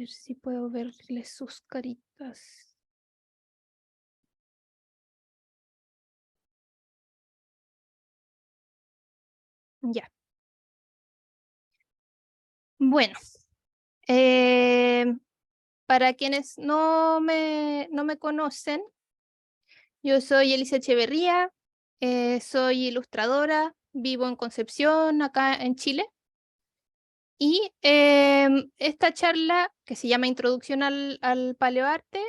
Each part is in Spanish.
ver si puedo verles sus caritas. Ya. Bueno, para quienes no me conocen, yo soy Elisa Echeverría, soy ilustradora, vivo en Concepción, acá en Chile. Y esta charla, que se llama Introducción al Paleoarte,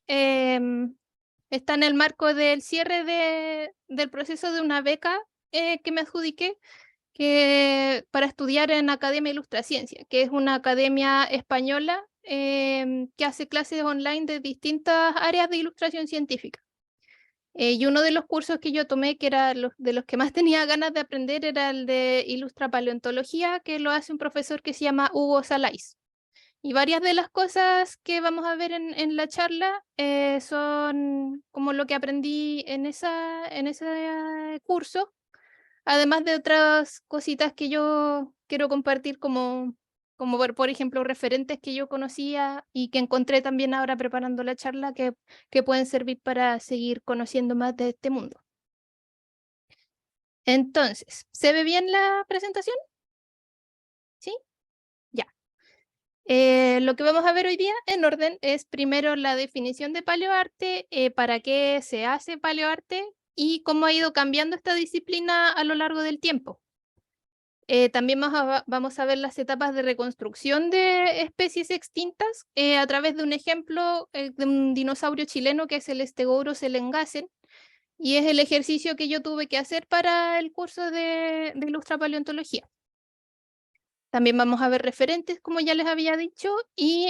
está en el marco del cierre del proceso de una beca que me adjudiqué para estudiar en Academia Ilustraciencia, que es una academia española que hace clases online de distintas áreas de ilustración científica. Y uno de los cursos que yo tomé, que era de los que más tenía ganas de aprender, era el de Ilustra Paleontología, que lo hace un profesor que se llama Hugo Salais. Y varias de las cosas que vamos a ver en la charla son como lo que aprendí en ese curso, además de otras cositas que yo quiero compartir como por ejemplo, referentes que yo conocía y que encontré también ahora preparando la charla que pueden servir para seguir conociendo más de este mundo. Entonces, ¿se ve bien la presentación? ¿Sí? Ya. Lo que vamos a ver hoy día en orden es primero la definición de paleoarte, para qué se hace paleoarte y cómo ha ido cambiando esta disciplina a lo largo del tiempo. También vamos a ver las etapas de reconstrucción de especies extintas a través de un ejemplo de un dinosaurio chileno que es el Stegosaurus elengasen, y es el ejercicio que yo tuve que hacer para el curso de Ilustra Paleontología. También vamos a ver referentes, como ya les había dicho, y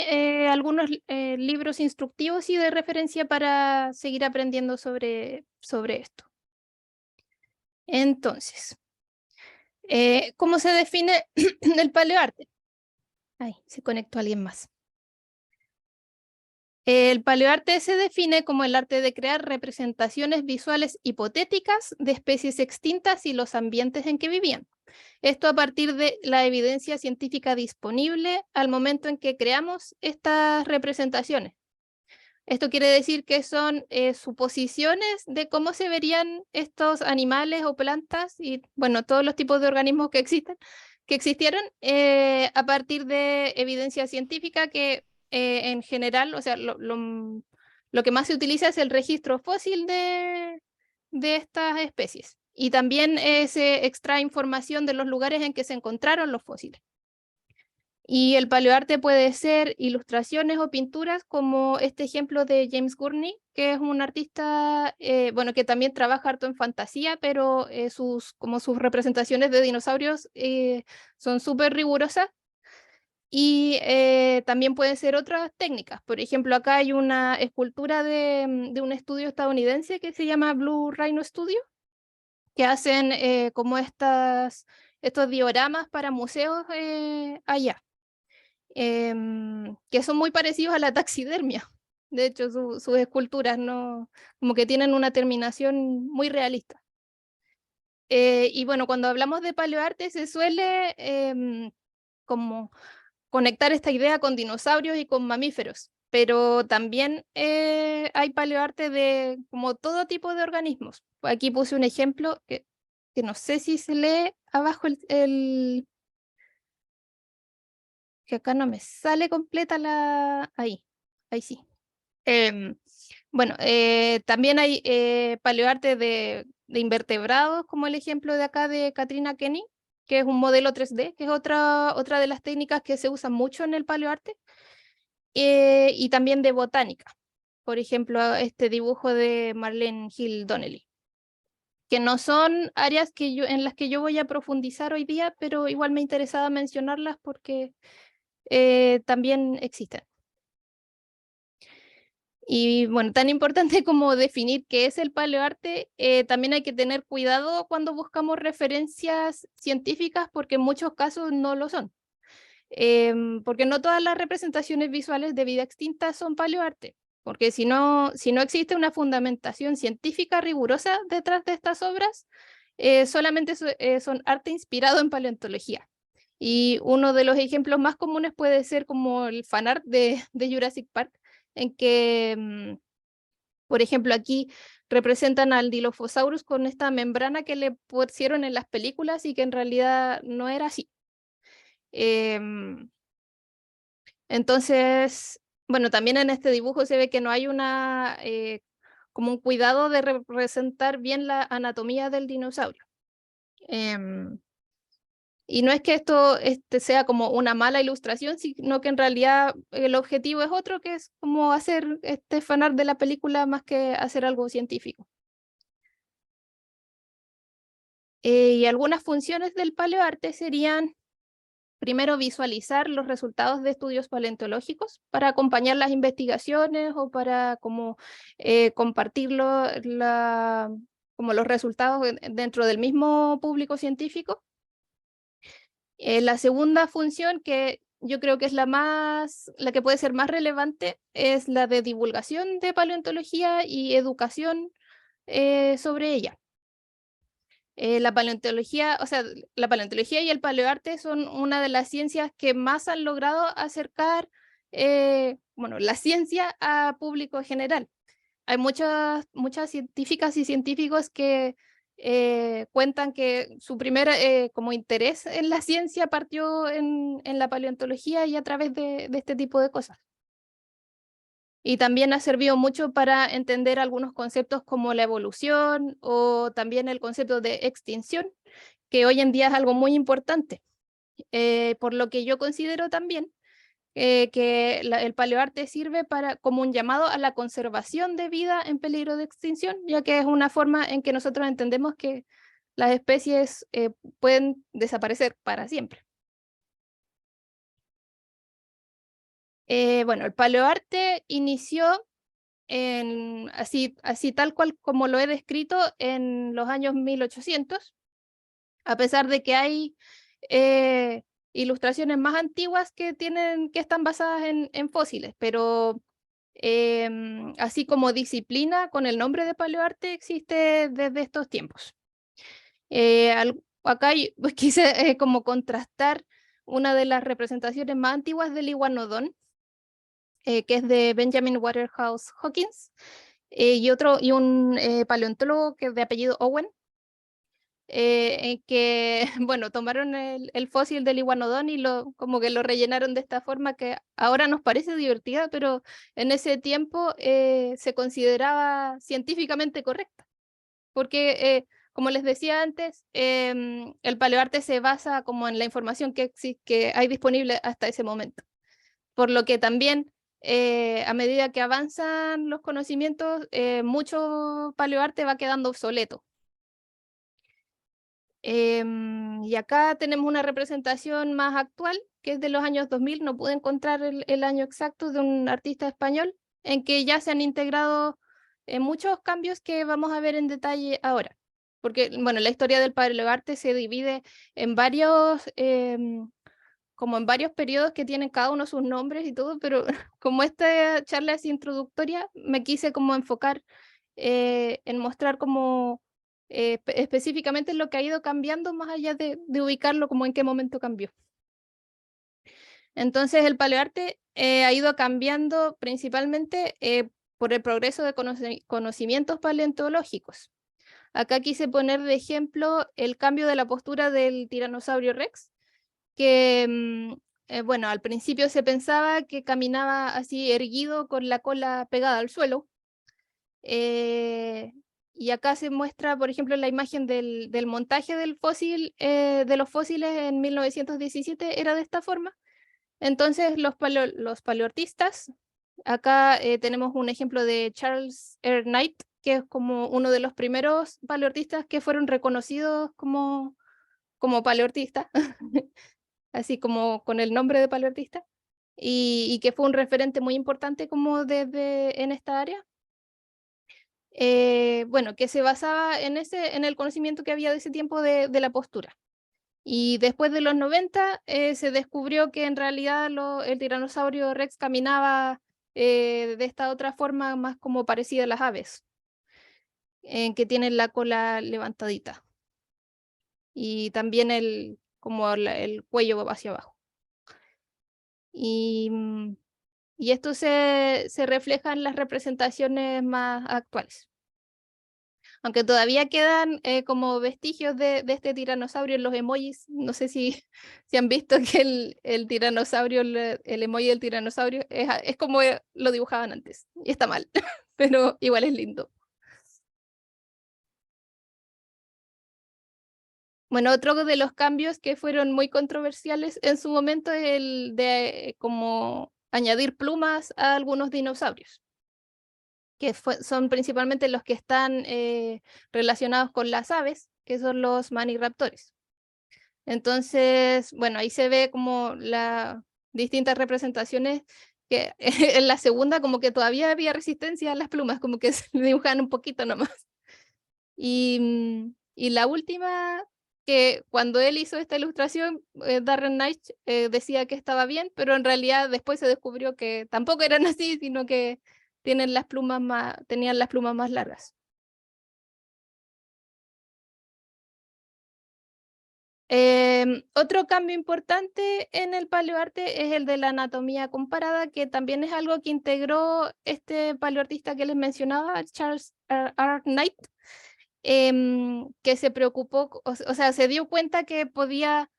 algunos libros instructivos y de referencia para seguir aprendiendo sobre esto. Entonces, ¿cómo se define el paleoarte? Ay, se conectó alguien más. El paleoarte se define como el arte de crear representaciones visuales hipotéticas de especies extintas y los ambientes en que vivían. Esto a partir de la evidencia científica disponible al momento en que creamos estas representaciones. Esto quiere decir que son suposiciones de cómo se verían estos animales o plantas y, bueno, todos los tipos de organismos que existieron a partir de evidencia científica que en general, o sea, lo que más se utiliza es el registro fósil de estas especies. Y también se extrae información de los lugares en que se encontraron los fósiles. Y el paleoarte puede ser ilustraciones o pinturas, como este ejemplo de James Gurney, que es un artista, bueno, que también trabaja harto en fantasía, pero como sus representaciones de dinosaurios son súper rigurosas. Y también pueden ser otras técnicas. Por ejemplo, acá hay una escultura de un estudio estadounidense que se llama Blue Rhino Studio, que hacen como estos dioramas para museos allá. Que son muy parecidos a la taxidermia. De hecho, sus esculturas no, como que tienen una terminación muy realista. Y bueno, cuando hablamos de paleoarte se suele como conectar esta idea con dinosaurios y con mamíferos, pero también hay paleoarte de como todo tipo de organismos. Aquí puse un ejemplo que no sé si se lee abajo que acá no me sale completa ahí sí. Bueno, también hay paleoarte de invertebrados, como el ejemplo de acá de Katrina Kenny, que es un modelo 3D, que es otra de las técnicas que se usan mucho en el paleoarte, y también de botánica. Por ejemplo, este dibujo de Marlene Hill Donnelly, que no son áreas en las que yo voy a profundizar hoy día, pero igual me interesaba mencionarlas porque también existen. Y bueno, tan importante como definir qué es el paleoarte, también hay que tener cuidado cuando buscamos referencias científicas porque en muchos casos no lo son. Porque no todas las representaciones visuales de vida extinta son paleoarte, porque si no existe una fundamentación científica rigurosa detrás de estas obras, solamente son arte inspirado en paleontología. Y uno de los ejemplos más comunes puede ser como el fanart de Jurassic Park, en que, por ejemplo, aquí representan al Dilophosaurus con esta membrana que le pusieron en las películas y que en realidad no era así. Em, entonces, bueno, también en este dibujo se ve que no hay como un cuidado de representar bien la anatomía del dinosaurio. Y no es que esto sea como una mala ilustración, sino que en realidad el objetivo es otro, que es como hacer este fanart de la película más que hacer algo científico. Y algunas funciones del paleoarte serían, primero, visualizar los resultados de estudios paleontológicos para acompañar las investigaciones o para como compartirlo, como los resultados dentro del mismo público científico. La segunda función, que yo creo que es la que puede ser más relevante, es la de divulgación de paleontología y educación sobre ella. La paleontología, o sea, la paleontología y el paleoarte son una de las ciencias que más han logrado acercar, bueno, la ciencia a público general. Hay muchas científicas y científicos que cuentan que su primer como interés en la ciencia partió en la paleontología y a través de este tipo de cosas. Y también ha servido mucho para entender algunos conceptos como la evolución o también el concepto de extinción, que hoy en día es algo muy importante. Por lo que yo considero también que el paleoarte sirve como un llamado a la conservación de vida en peligro de extinción, ya que es una forma en que nosotros entendemos que las especies pueden desaparecer para siempre. Bueno, el paleoarte inició así tal cual como lo he descrito en los años 1800, a pesar de que hay ilustraciones más antiguas que están basadas en fósiles, pero así como disciplina con el nombre de paleoarte existe desde estos tiempos. Acá pues, quise como contrastar una de las representaciones más antiguas del iguanodón, que es de Benjamin Waterhouse Hawkins, y un paleontólogo que es de apellido Owen, en que, bueno, tomaron el fósil del iguanodón y como que lo rellenaron de esta forma que ahora nos parece divertida, pero en ese tiempo se consideraba científicamente correcta, porque, como les decía antes, el paleoarte se basa como en la información que hay disponible hasta ese momento, por lo que también a medida que avanzan los conocimientos, mucho paleoarte va quedando obsoleto. Y acá tenemos una representación más actual, que es de los años 2000, no pude encontrar el año exacto, de un artista español, en que ya se han integrado muchos cambios que vamos a ver en detalle ahora. Porque, bueno, la historia del paleoarte se divide en como en varios periodos que tienen cada uno sus nombres y todo, pero como esta charla es introductoria, me quise como enfocar en mostrar como específicamente lo que ha ido cambiando, más allá de ubicarlo como en qué momento cambió. Entonces el paleoarte ha ido cambiando principalmente por el progreso de conocimientos paleontológicos. Acá quise poner de ejemplo el cambio de la postura del tiranosaurio Rex, que bueno, al principio se pensaba que caminaba así erguido con la cola pegada al suelo. Y acá se muestra, por ejemplo, la imagen del montaje del fósil, de los fósiles en 1917 era de esta forma. Entonces los paleoartistas, acá tenemos un ejemplo de Charles R. Knight, que es como uno de los primeros paleoartistas que fueron reconocidos como paleoartista, así como con el nombre de paleoartista, y que fue un referente muy importante como en esta área. Bueno, que se basaba en el conocimiento que había de ese tiempo de la postura. Y después de los 90 se descubrió que en realidad el tiranosaurio Rex caminaba de esta otra forma más como parecida a las aves, en que tienen la cola levantadita. Y también como el cuello hacia abajo. Y esto se refleja en las representaciones más actuales. Aunque todavía quedan como vestigios de este tiranosaurio en los emojis. No sé si han visto que el tiranosaurio, el emoji del tiranosaurio es como lo dibujaban antes. Y está mal, pero igual es lindo. Bueno, otro de los cambios que fueron muy controversiales en su momento es el de como añadir plumas a algunos dinosaurios, que son principalmente los que están relacionados con las aves, que son los maniraptores. Entonces, bueno, ahí se ve como las distintas representaciones, que en la segunda como que todavía había resistencia a las plumas, como que se dibujan un poquito nomás. Y la última, que cuando él hizo esta ilustración, Darren Knight decía que estaba bien, pero en realidad después se descubrió que tampoco eran así, sino que tenían las plumas más largas. Otro cambio importante en el paleoarte es el de la anatomía comparada, que también es algo que integró este paleoartista que les mencionaba, Charles R. Knight, que se preocupó, o sea, se dio cuenta que podía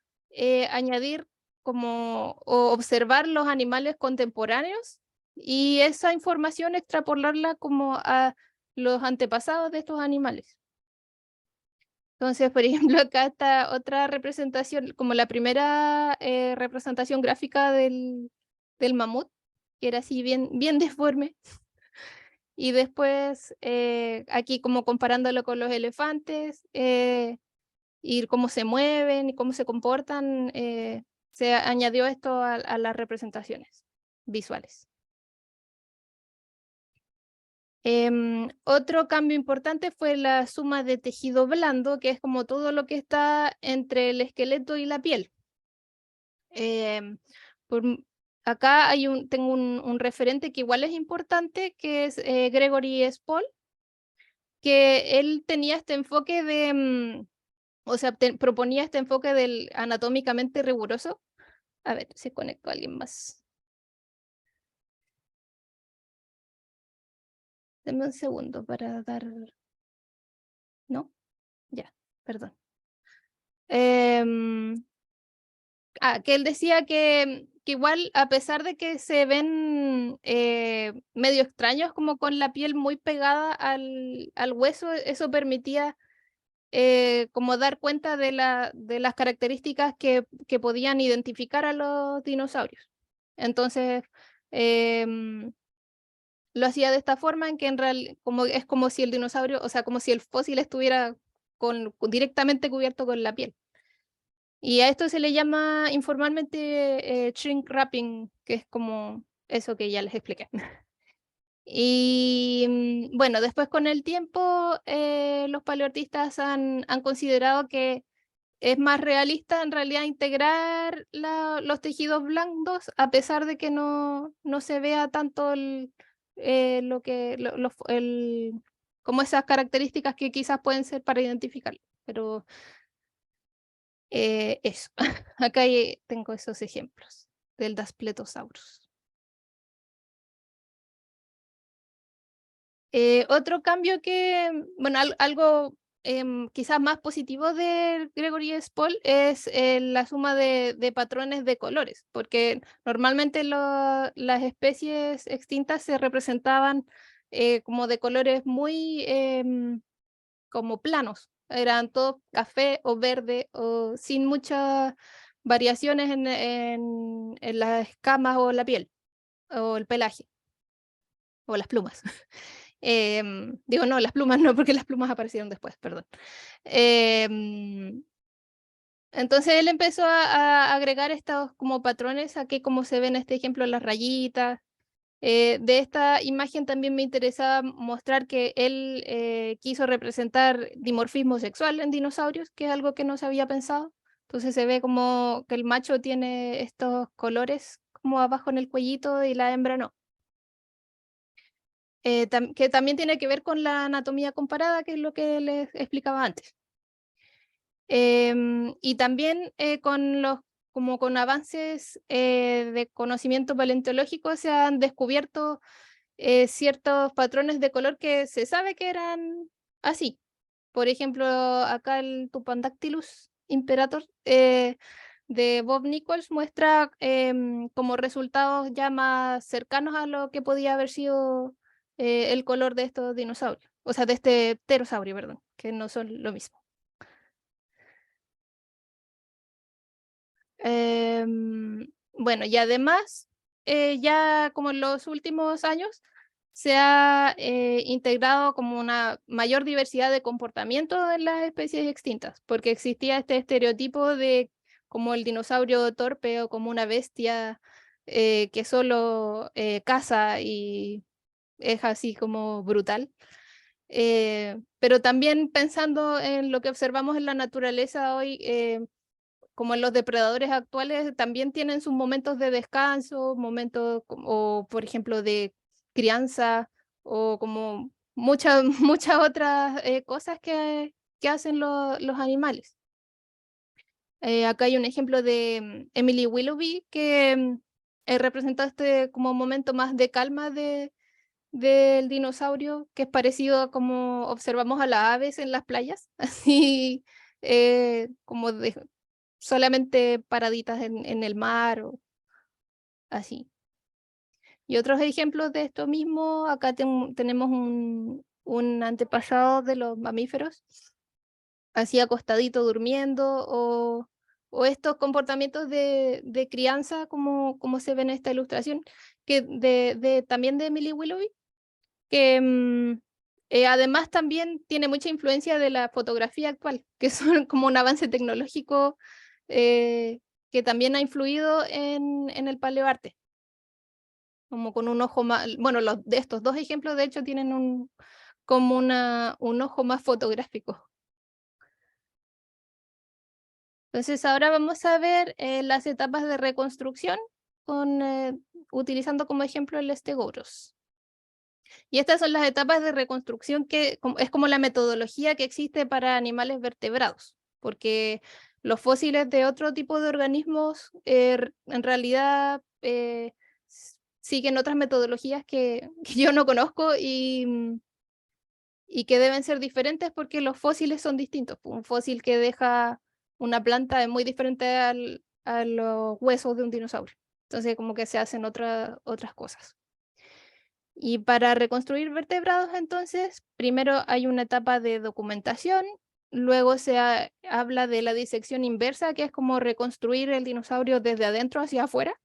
añadir como o observar los animales contemporáneos y esa información extrapolarla como a los antepasados de estos animales. Entonces, por ejemplo, acá está otra representación, como la primera representación gráfica del mamut, que era así bien deforme. Y después aquí como comparándolo con los elefantes y cómo se mueven y cómo se comportan, se añadió esto a las representaciones visuales. Otro cambio importante fue la suma de tejido blando, que es como todo lo que está entre el esqueleto y la piel. Em, acá tengo un referente que igual es importante, que es Gregory Spall, que él tenía este enfoque o sea, proponía este enfoque del anatómicamente riguroso. A ver, si conecto a alguien más. Deme un segundo para dar... ¿No? Ya, perdón. Que él decía que igual, a pesar de que se ven medio extraños, como con la piel muy pegada al hueso, eso permitía como dar cuenta de las características que podían identificar a los dinosaurios. Entonces, lo hacía de esta forma en que en realidad es como si el dinosaurio, o sea, como si el fósil estuviera directamente cubierto con la piel. Y a esto se le llama informalmente shrink wrapping, que es como eso que ya les expliqué. Y bueno, después con el tiempo los paleoartistas han considerado que es más realista en realidad integrar los tejidos blandos, a pesar de que no se vea tanto como esas características que quizás pueden ser para identificarlo. Pero eso, acá tengo esos ejemplos del Daspletosaurus. Otro cambio bueno, algo quizás más positivo de Gregory Spall es la suma de patrones de colores, porque normalmente las especies extintas se representaban como de colores muy como planos, eran todos café o verde o sin muchas variaciones en las escamas o la piel o el pelaje o las plumas. Digo, no, las plumas no, porque las plumas aparecieron después, perdón. Entonces él empezó a agregar estos como patrones, aquí como se ve en este ejemplo, las rayitas. De esta imagen también me interesaba mostrar que él quiso representar dimorfismo sexual en dinosaurios, que es algo que no se había pensado. Entonces se ve como que el macho tiene estos colores como abajo en el cuellito y la hembra no. Que también tiene que ver con la anatomía comparada, que es lo que les explicaba antes. Y también como con avances de conocimiento paleontológico se han descubierto ciertos patrones de color que se sabe que eran así. Por ejemplo, acá el Tupandactylus imperator de Bob Nichols muestra como resultados ya más cercanos a lo que podía haber sido el color de estos dinosaurios, o sea, de este pterosaurio, perdón, que no son lo mismo. Bueno, y además, ya como en los últimos años, se ha integrado como una mayor diversidad de comportamiento en las especies extintas, porque existía este estereotipo de como el dinosaurio torpe o como una bestia que solo caza y es así como brutal. Pero también pensando en lo que observamos en la naturaleza hoy, como en los depredadores actuales, también tienen sus momentos de descanso, momentos, o por ejemplo, de crianza, o como muchas, muchas otras cosas que hacen los animales. Acá hay un ejemplo de Emily Willoughby, que representa este como momento más de calma del dinosaurio, que es parecido a como observamos a las aves en las playas, así como solamente paraditas en el mar o así. Y otros ejemplos de esto mismo, acá tenemos un antepasado de los mamíferos, así acostadito durmiendo, o estos comportamientos de crianza, como se ve en esta ilustración, que también de Emily Willoughby, que además también tiene mucha influencia de la fotografía actual, que son como un avance tecnológico que también ha influido en el paleoarte, como con un ojo más, bueno, de estos dos ejemplos de hecho tienen como un ojo más fotográfico. Entonces ahora vamos a ver las etapas de reconstrucción utilizando como ejemplo el Stegosaurus. Y estas son las etapas de reconstrucción que es como la metodología que existe para animales vertebrados, porque los fósiles de otro tipo de organismos en realidad siguen otras metodologías que yo no conozco y que deben ser diferentes porque los fósiles son distintos. Un fósil que deja una planta es muy diferente a los huesos de un dinosaurio. Entonces como que se hacen otras cosas. Y para reconstruir vertebrados, entonces, primero hay una etapa de documentación, luego habla de la disección inversa, que es como reconstruir el dinosaurio desde adentro hacia afuera,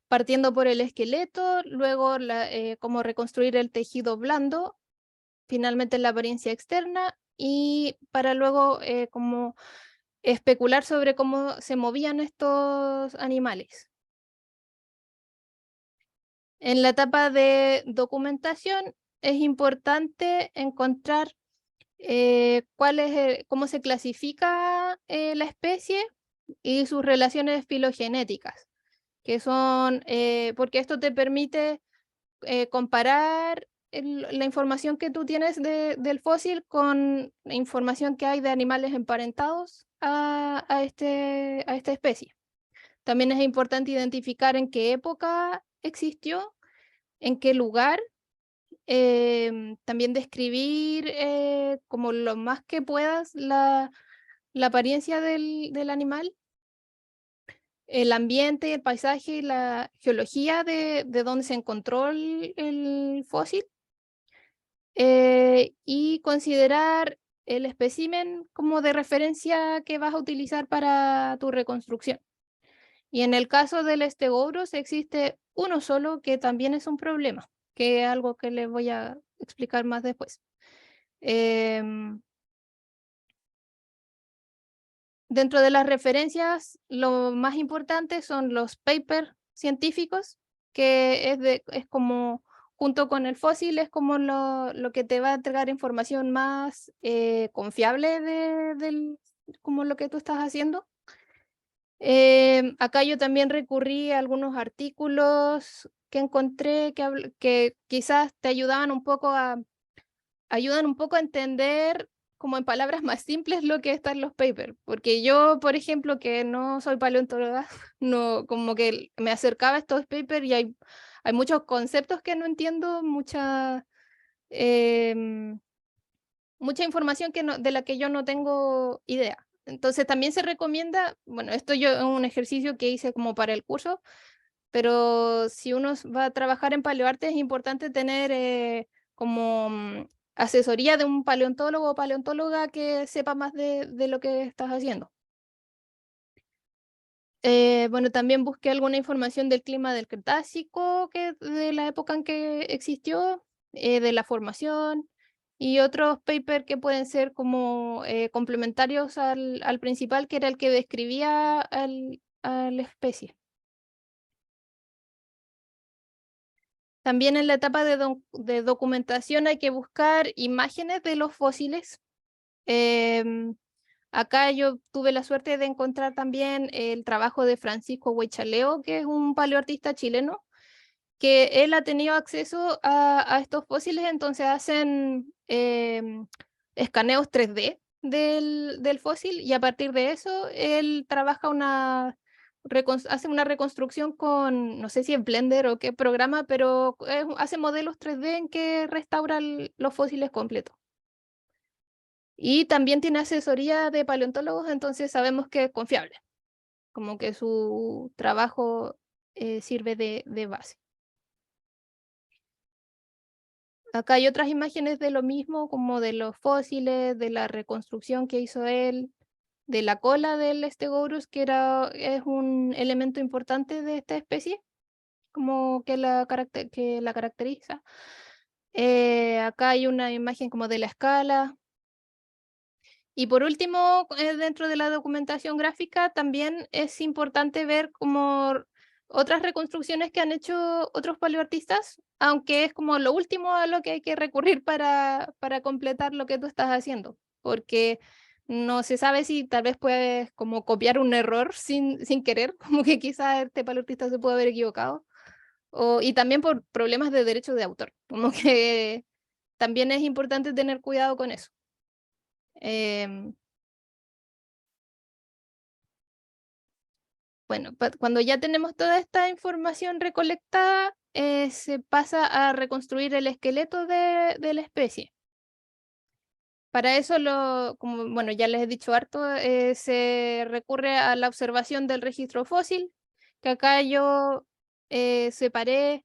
partiendo por el esqueleto, luego como reconstruir el tejido blando, finalmente la apariencia externa, y para luego como especular sobre cómo se movían estos animales. En la etapa de documentación es importante encontrar cómo se clasifica la especie y sus relaciones filogenéticas, que son, porque esto te permite comparar la información que tú tienes del fósil con la información que hay de animales emparentados a esta especie. También es importante identificar en qué época existió, en qué lugar, también describir como lo más que puedas la apariencia del animal, el ambiente, el paisaje y la geología de donde se encontró el fósil, y considerar el espécimen como de referencia que vas a utilizar para tu reconstrucción. Y en el caso del Stegosaurus existe uno solo que también es un problema, que es algo que les voy a explicar más después. Dentro de las referencias, lo más importante son los papers científicos, que es como, junto con el fósil, es como lo que te va a entregar información más confiable como lo que tú estás haciendo. Acá yo también recurrí a algunos artículos que encontré que quizás te ayudan un poco a entender como en palabras más simples lo que está en los papers, porque yo, por ejemplo, que no soy paleontóloga, no, como que me acercaba a estos papers y hay muchos conceptos que no entiendo, mucha información de la que yo no tengo idea. Entonces también se recomienda, bueno, esto yo es un ejercicio que hice como para el curso, pero si uno va a trabajar en paleoarte es importante tener como asesoría de un paleontólogo o paleontóloga que sepa más de lo que estás haciendo. Bueno, también busqué alguna información del clima del Cretácico, de la época en que existió, de la formación y otros papers que pueden ser como complementarios al principal, que era el que describía a la especie. También en la etapa de documentación hay que buscar imágenes de los fósiles. Em, Acá yo tuve la suerte de encontrar también el trabajo de Francisco Huechaleo, que es un paleoartista chileno, que él ha tenido acceso a estos fósiles, entonces hacen escaneos 3D del fósil y a partir de eso él trabaja hace una reconstrucción con, no sé si es Blender o qué programa, pero hace modelos 3D en que restaura los fósiles completos. Y también tiene asesoría de paleontólogos, entonces sabemos que es confiable, como que su trabajo sirve de base. Acá hay otras imágenes de lo mismo, como de los fósiles, de la reconstrucción que hizo él, de la cola del Stegosaurus, es un elemento importante de esta especie, como que la caracteriza. Acá hay una imagen como de la escala. Y por último, dentro de la documentación gráfica, también es importante ver como otras reconstrucciones que han hecho otros paleoartistas, aunque es como lo último a lo que hay que recurrir para completar lo que tú estás haciendo, porque no se sabe si tal vez puedes como copiar un error sin querer, como que quizás este paleoartista se puede haber equivocado, y también por problemas de derechos de autor, como que también es importante tener cuidado con eso. Em, Bueno, cuando ya tenemos toda esta información recolectada, se pasa a reconstruir el esqueleto de la especie. Para eso, como bueno, ya les he dicho harto, se recurre a la observación del registro fósil, que acá yo separé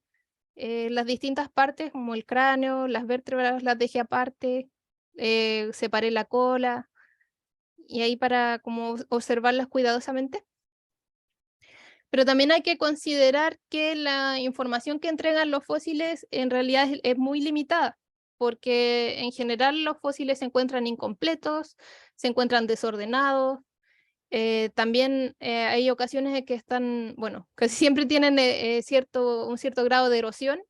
las distintas partes, como el cráneo, las vértebras las dejé aparte, separé la cola, y ahí para como observarlas cuidadosamente. Pero también hay que considerar que la información que entregan los fósiles en realidad es muy limitada, porque en general los fósiles se encuentran incompletos, se encuentran desordenados. También hay ocasiones en que están, bueno, que siempre tienen un cierto grado de erosión,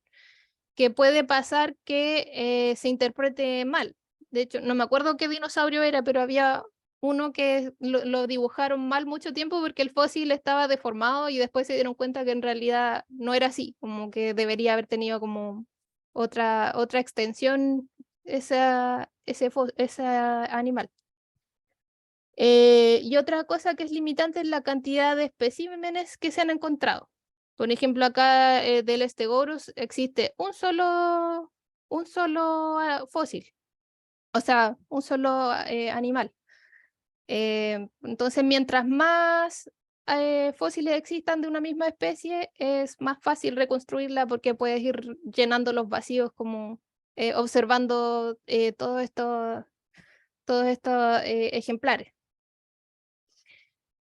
que puede pasar que se interprete mal. De hecho, no me acuerdo qué dinosaurio era, pero había uno que lo dibujaron mal mucho tiempo porque el fósil estaba deformado y después se dieron cuenta que en realidad no era así, como que debería haber tenido como otra extensión ese animal. Y otra cosa que es limitante es la cantidad de especímenes que se han encontrado. Por ejemplo, acá del Stegosaurus existe un solo fósil, o sea, un solo animal. Entonces, mientras más fósiles existan de una misma especie, es más fácil reconstruirla porque puedes ir llenando los vacíos como observando todos estos ejemplares.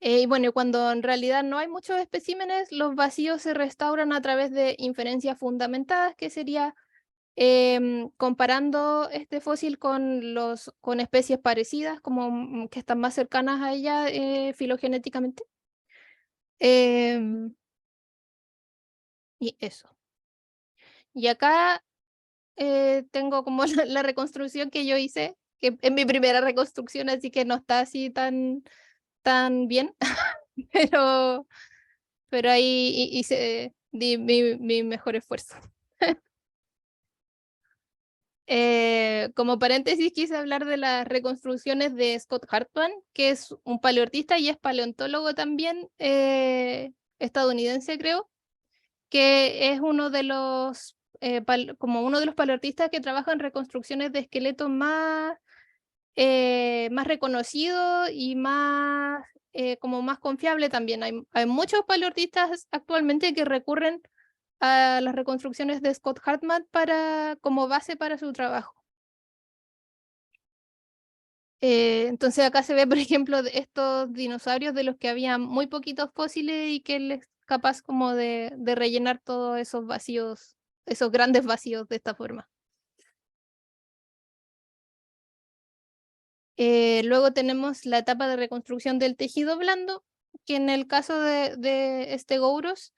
Y bueno, cuando en realidad no hay muchos especímenes, los vacíos se restauran a través de inferencias fundamentadas, que sería comparando este fósil con especies parecidas, como que están más cercanas a ella filogenéticamente. Em, y eso. Y acá tengo como la reconstrucción que yo hice, que es mi primera reconstrucción, así que no está así tan bien, pero ahí di mi mejor esfuerzo. Como paréntesis, quise hablar de las reconstrucciones de Scott Hartman, que es un paleoartista y es paleontólogo también, estadounidense creo, que es uno de los, como uno de los paleoartistas que trabaja en reconstrucciones de esqueletos más reconocido y más, como más confiable también. Hay muchos paleoartistas actualmente que recurren a las reconstrucciones de Scott Hartman como base para su trabajo. Entonces acá se ve, por ejemplo, de estos dinosaurios de los que había muy poquitos fósiles y que él es capaz como de rellenar todos esos vacíos, esos grandes vacíos de esta forma. Luego tenemos la etapa de reconstrucción del tejido blando, que en el caso de Stegouros,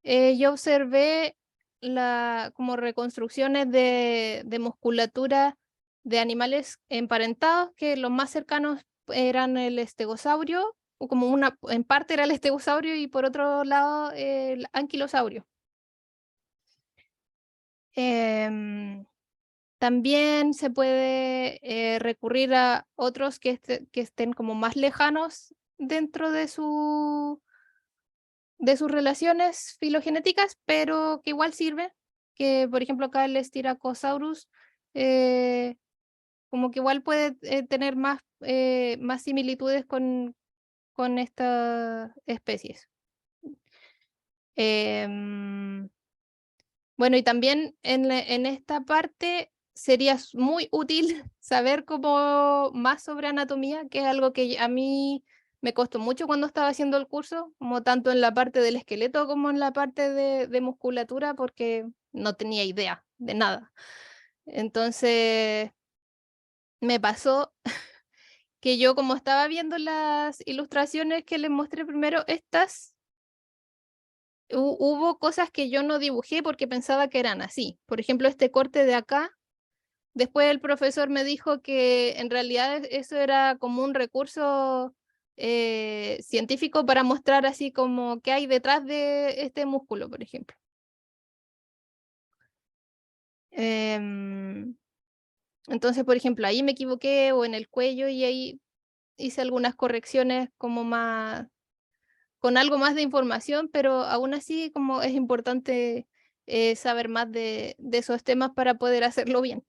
yo observé como reconstrucciones de musculatura de animales emparentados, que los más cercanos eran el estegosaurio, o como en parte era el estegosaurio y por otro lado el anquilosaurio. También se puede recurrir a otros que estén como más lejanos dentro de sus relaciones filogenéticas, pero que igual sirve, que por ejemplo acá el Styracosaurus, eh, como que igual puede tener más similitudes con estas especies. Em, bueno, y también en esta parte sería muy útil saber como más sobre anatomía, que es algo que a mí me costó mucho cuando estaba haciendo el curso, como tanto en la parte del esqueleto como en la parte de musculatura, porque no tenía idea de nada. Entonces me pasó que yo, como estaba viendo las ilustraciones que les mostré primero, hubo cosas que yo no dibujé porque pensaba que eran así. Por ejemplo, este corte de acá. Después el profesor me dijo que en realidad eso era como un recurso científico para mostrar así como qué hay detrás de este músculo, por ejemplo. Em, entonces, por ejemplo, ahí me equivoqué o en el cuello y ahí hice algunas correcciones como con algo más de información, pero aún así como es importante saber más de esos temas para poder hacerlo bien.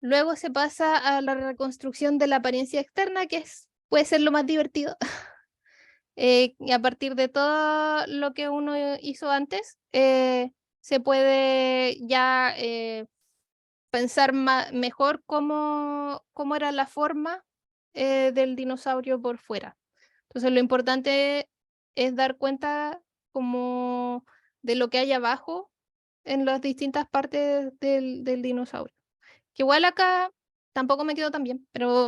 Luego se pasa a la reconstrucción de la apariencia externa, que puede ser lo más divertido. Y a partir de todo lo que uno hizo antes, se puede ya pensar mejor cómo era la forma del dinosaurio por fuera. Entonces lo importante es dar cuenta como de lo que hay abajo en las distintas partes del dinosaurio. Que igual acá tampoco me quedó tan bien, pero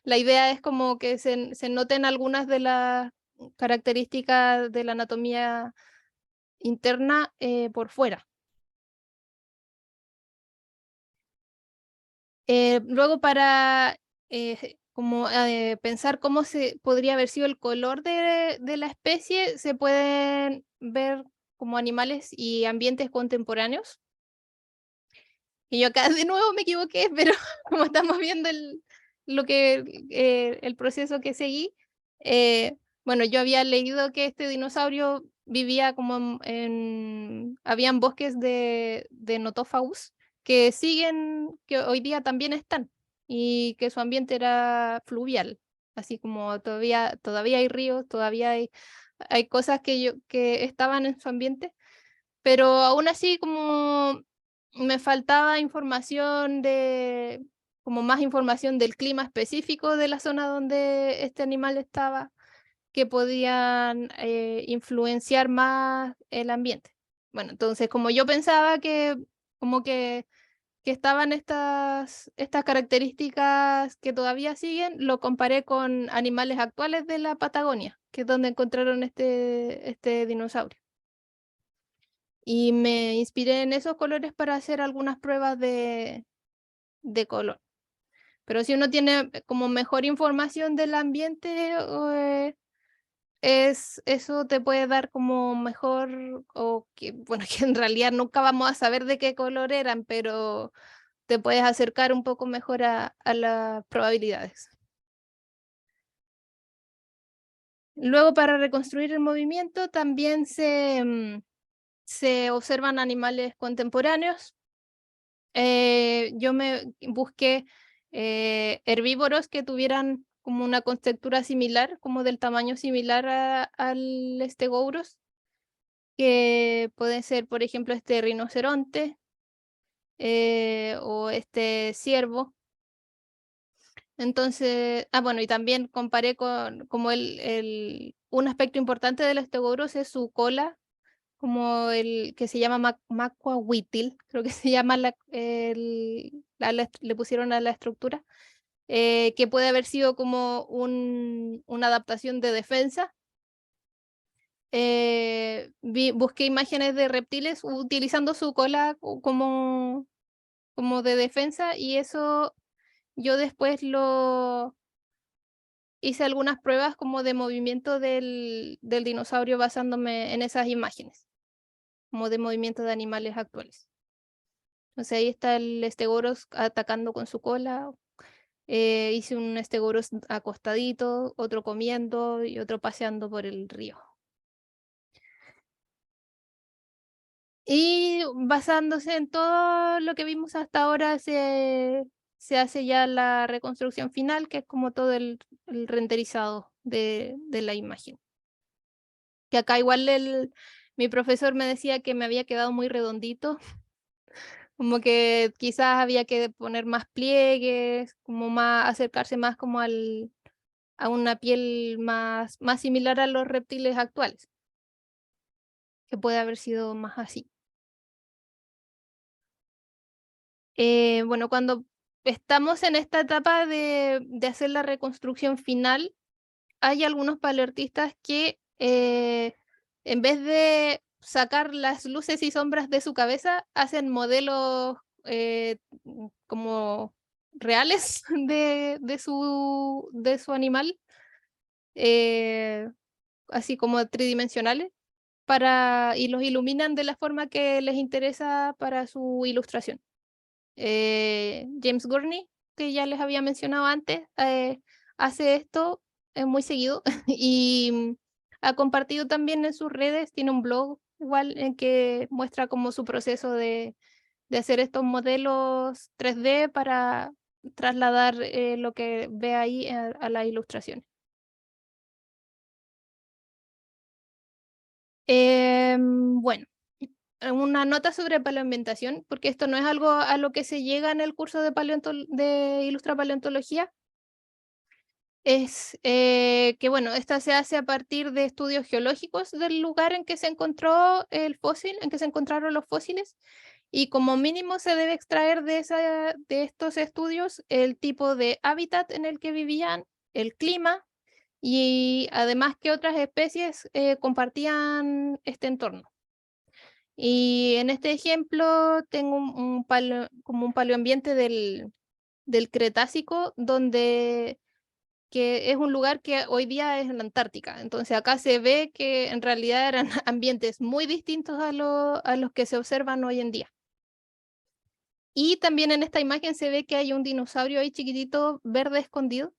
la idea es como que se noten algunas de las características de la anatomía interna por fuera. Luego para como, pensar cómo se podría haber sido el color de la especie, se pueden ver como animales y ambientes contemporáneos. Y yo acá de nuevo me equivoqué, pero como estamos viendo el proceso que seguí, bueno, yo había leído que este dinosaurio vivía como habían bosques de notófagus que hoy día también están, y que su ambiente era fluvial, así como todavía hay ríos, todavía hay cosas que estaban en su ambiente, pero aún así como me faltaba información como más información del clima específico de la zona donde este animal estaba, que podían influenciar más el ambiente. Bueno, entonces como yo pensaba que como que estaban estas características que todavía siguen, lo comparé con animales actuales de la Patagonia, que es donde encontraron este dinosaurio. Y me inspiré en esos colores para hacer algunas pruebas de color. Pero si uno tiene como mejor información del ambiente, eso te puede dar como mejor, o que, bueno, que en realidad nunca vamos a saber de qué color eran, pero te puedes acercar un poco mejor a las probabilidades. Luego, para reconstruir el movimiento, también se observan animales contemporáneos. Yo me busqué herbívoros que tuvieran como una contextura similar, como del tamaño similar al Stegosaurus, que pueden ser, por ejemplo, este rinoceronte o este ciervo. Entonces, bueno, y también comparé con como un aspecto importante del Stegosaurus es su cola, como el que se llama macuahuitil, creo que se llama le pusieron a la estructura, que puede haber sido como una adaptación de defensa. Busqué imágenes de reptiles utilizando su cola como de defensa, y eso yo después hice algunas pruebas como de movimiento del dinosaurio basándome en esas imágenes, como de movimiento de animales actuales. Entonces ahí está el Stegosaurus atacando con su cola. Hice un Stegosaurus acostadito, otro comiendo y otro paseando por el río. Y basándose en todo lo que vimos hasta ahora, se hace ya la reconstrucción final, que es como todo el renderizado de la imagen. Que acá igual mi profesor me decía que me había quedado muy redondito, como que quizás había que poner más pliegues, como más, acercarse más como a una piel más similar a los reptiles actuales, que puede haber sido más así. Bueno, cuando estamos en esta etapa de hacer la reconstrucción final, hay algunos paleoartistas que en vez de sacar las luces y sombras de su cabeza, hacen modelos como reales de su animal, eh, así como tridimensionales, y los iluminan de la forma que les interesa para su ilustración. James Gurney, que ya les había mencionado antes, hace esto muy seguido y ha compartido también en sus redes, tiene un blog igual en que muestra como su proceso de hacer estos modelos 3D para trasladar lo que ve ahí a la ilustración. Bueno, una nota sobre paleoambientación, porque esto no es algo a lo que se llega en el curso de Ilustra Paleontología. Es que, bueno, esta se hace a partir de estudios geológicos del lugar en que se encontró el fósil, en que se encontraron los fósiles, y como mínimo se debe extraer de estos estudios el tipo de hábitat en el que vivían, el clima, y además que otras especies compartían este entorno. Y en este ejemplo tengo como un paleoambiente del Cretácico, que es un lugar que hoy día es en la Antártica. Entonces acá se ve que en realidad eran ambientes muy distintos a los que se observan hoy en día. Y también en esta imagen se ve que hay un dinosaurio ahí chiquitito, verde escondido,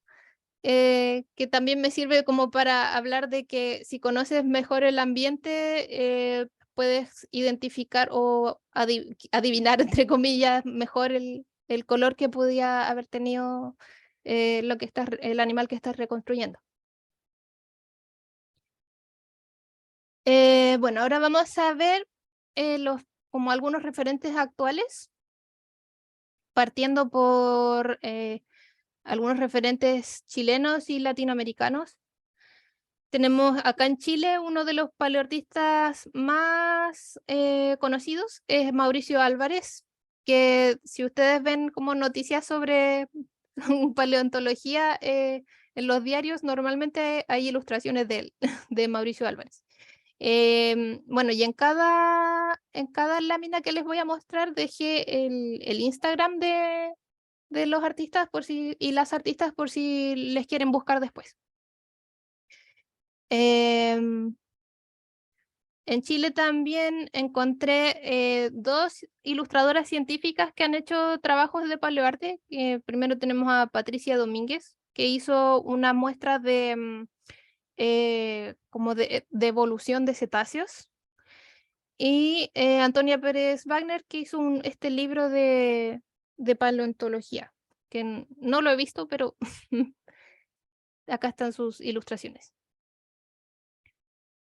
que también me sirve como para hablar de que si conoces mejor el ambiente, puedes identificar o adivinar, entre comillas, mejor el color que podía haber tenido el animal que estás reconstruyendo. Bueno, ahora vamos a ver como algunos referentes actuales, partiendo por algunos referentes chilenos y latinoamericanos. Tenemos acá en Chile uno de los paleoartistas más conocidos, es Mauricio Álvarez, que si ustedes ven como noticias sobre paleontología en los diarios, normalmente hay ilustraciones de él, de Mauricio Álvarez. Bueno, y en cada lámina que les voy a mostrar dejé el Instagram de los artistas y las artistas por si les quieren buscar después. En Chile también encontré 2 ilustradoras científicas que han hecho trabajos de paleoarte. Primero tenemos a Patricia Domínguez, que hizo una muestra de como de evolución de cetáceos. Y Antonia Pérez Wagner, que hizo este libro de paleontología, que no lo he visto, pero acá están sus ilustraciones.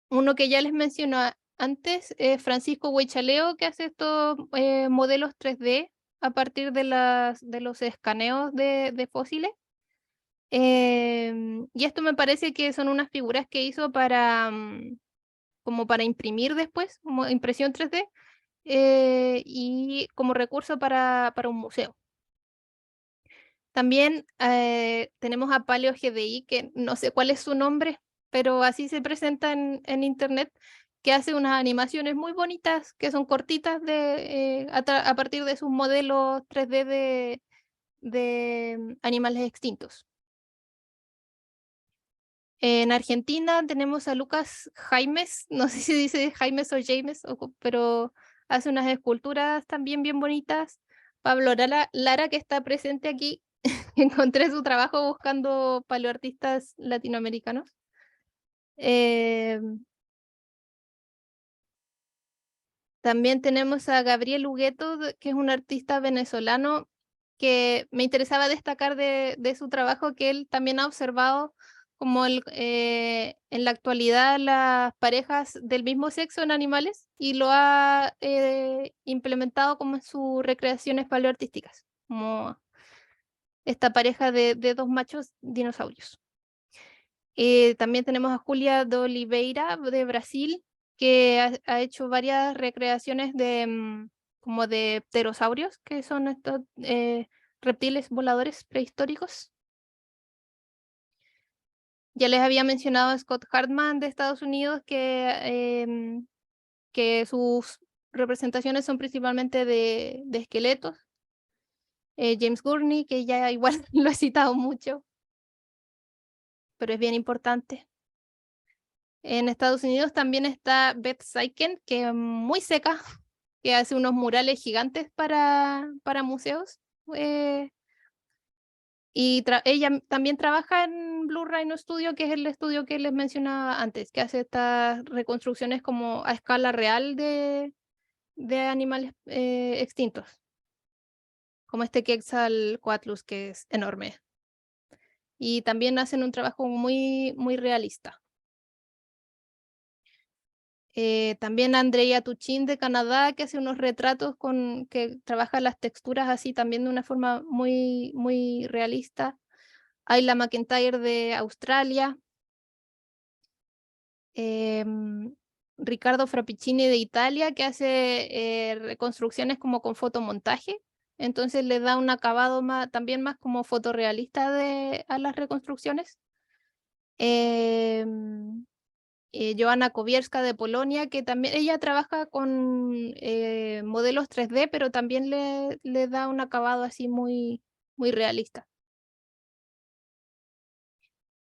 Uno que ya les mencioné antes es Francisco Huichaleo, que hace estos modelos 3D a partir de los escaneos de fósiles. Y esto me parece que son unas figuras que hizo como para imprimir después, como impresión 3D, y como recurso para un museo. También tenemos a Paleo GDI, que no sé cuál es su nombre, pero así se presenta en internet, que hace unas animaciones muy bonitas, que son cortitas a partir de sus modelos 3D de animales extintos. En Argentina tenemos a Lucas Jaimes, no sé si dice Jaimes o James, pero hace unas esculturas también bien bonitas. Pablo Lara, que está presente aquí, encontré su trabajo buscando paleoartistas latinoamericanos. También tenemos a Gabriel Hugueto, que es un artista venezolano que me interesaba destacar de su trabajo, que él también ha observado como en la actualidad las parejas del mismo sexo en animales y lo ha implementado como en sus recreaciones paleoartísticas, como esta pareja de 2 machos dinosaurios. También tenemos a Julia de Oliveira de Brasil, que ha hecho varias recreaciones como de pterosaurios, que son estos reptiles voladores prehistóricos. Ya les había mencionado a Scott Hartman de Estados Unidos, que sus representaciones son principalmente de esqueletos. James Gurney, que ya igual lo he citado mucho, pero es bien importante. En Estados Unidos también está Beth Saiken, que es muy seca, que hace unos murales gigantes para museos. Y ella también trabaja en Blue Rhino Studio, que es el estudio que les mencionaba antes, que hace estas reconstrucciones como a escala real de animales extintos, como este Quetzalcoatlus, que es enorme. Y también hacen un trabajo muy, muy realista. También Andrea Tuchin de Canadá, que hace unos retratos que trabaja las texturas así también de una forma muy, muy realista. Ayla McIntyre de Australia. Ricardo Frappicini de Italia, que hace reconstrucciones como con fotomontaje. Entonces le da un acabado también más como fotorrealista a las reconstrucciones. Joanna Kowierska de Polonia, que también ella trabaja con modelos 3D, pero también le da un acabado así muy, muy realista.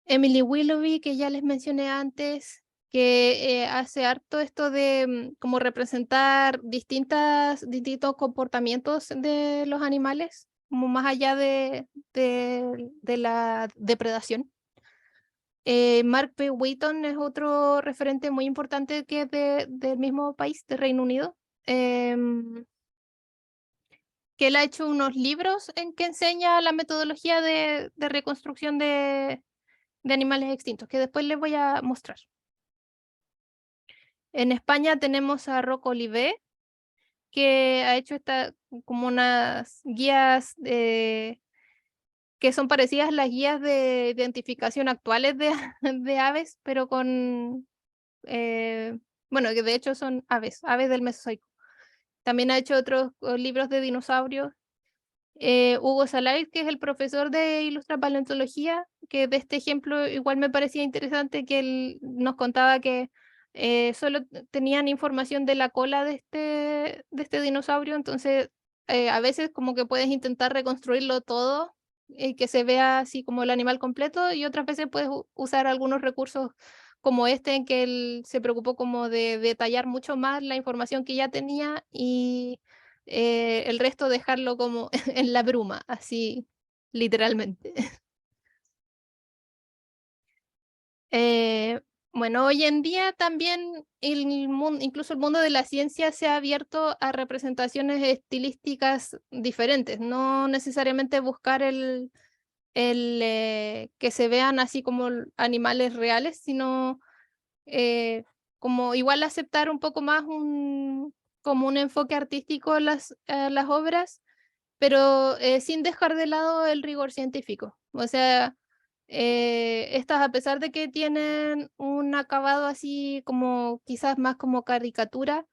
Emily Willoughby, que ya les mencioné antes, que hace harto esto de como representar distintos comportamientos de los animales, como más allá de la depredación. Mark P. Wheaton es otro referente muy importante que es del mismo país, de Reino Unido, que él ha hecho unos libros en que enseña la metodología de reconstrucción de animales extintos, que después les voy a mostrar. En España tenemos a Rocco Olivé, que ha hecho como unas guías que son parecidas a las guías de identificación actuales de aves, pero bueno, que de hecho son aves del Mesozoico. También ha hecho otros libros de dinosaurios. Hugo Salais, que es el profesor de Ilustra Paleontología, que de este ejemplo igual me parecía interesante que él nos contaba que solo tenían información de la cola de este dinosaurio, entonces a veces como que puedes intentar reconstruirlo todo y que se vea así como el animal completo, y otras veces puedes usar algunos recursos como este en que él se preocupó como de detallar mucho más la información que ya tenía y el resto dejarlo como en la bruma, así literalmente. Eh, bueno, hoy en día también incluso el mundo de la ciencia se ha abierto a representaciones estilísticas diferentes, no necesariamente buscar que se vean así como animales reales, sino como igual aceptar un poco más como un enfoque artístico a las obras, pero sin dejar de lado el rigor científico. O sea, estas, a pesar de que tienen un acabado así como quizás más como caricatura,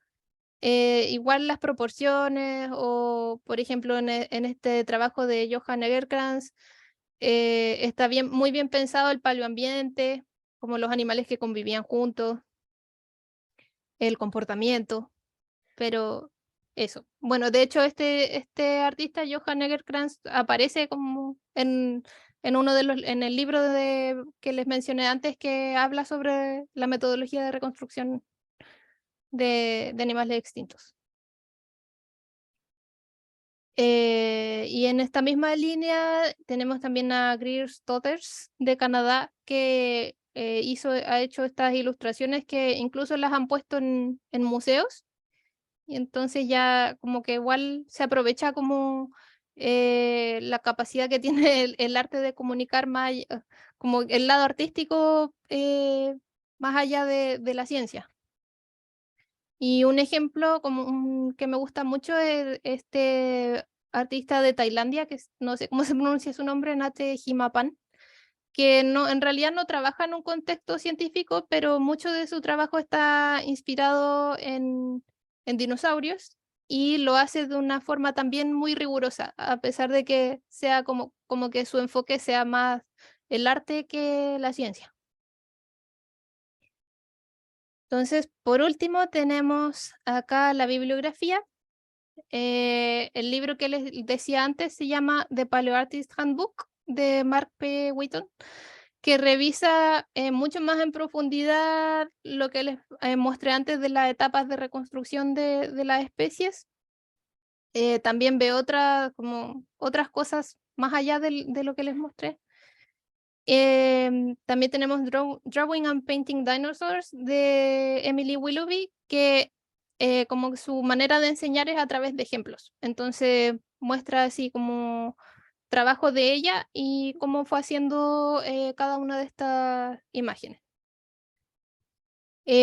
igual las proporciones o, por ejemplo, en este trabajo de Johann Egerkrans, está bien, muy bien pensado el paleoambiente, como los animales que convivían juntos, el comportamiento, pero eso. Bueno, de hecho, este artista, Johann Egerkrans, aparece como en uno de en el libro que les mencioné antes, que habla sobre la metodología de reconstrucción de animales extintos. Y en esta misma línea tenemos también a Greer Stothers de Canadá, que ha hecho estas ilustraciones que incluso las han puesto en museos, y entonces ya como que igual se aprovecha como la capacidad que tiene el arte de comunicar más, como el lado artístico más allá de la ciencia. Y un ejemplo como que me gusta mucho es este artista de Tailandia, no sé cómo se pronuncia su nombre, Nate Himapan, que no, en realidad no trabaja en un contexto científico, pero mucho de su trabajo está inspirado en dinosaurios y lo hace de una forma también muy rigurosa, a pesar de que sea como que su enfoque sea más el arte que la ciencia. Entonces, por último, tenemos acá la bibliografía. El libro que les decía antes se llama The Paleoartist Handbook de Mark P. Wheaton, que revisa mucho más en profundidad lo que les mostré antes de las etapas de reconstrucción de las especies. También ve como otras cosas más allá de lo que les mostré. También tenemos Drawing and Painting Dinosaurs de Emily Willoughby, que como su manera de enseñar es a través de ejemplos. Entonces muestra así como trabajo de ella y cómo fue haciendo cada una de estas imágenes.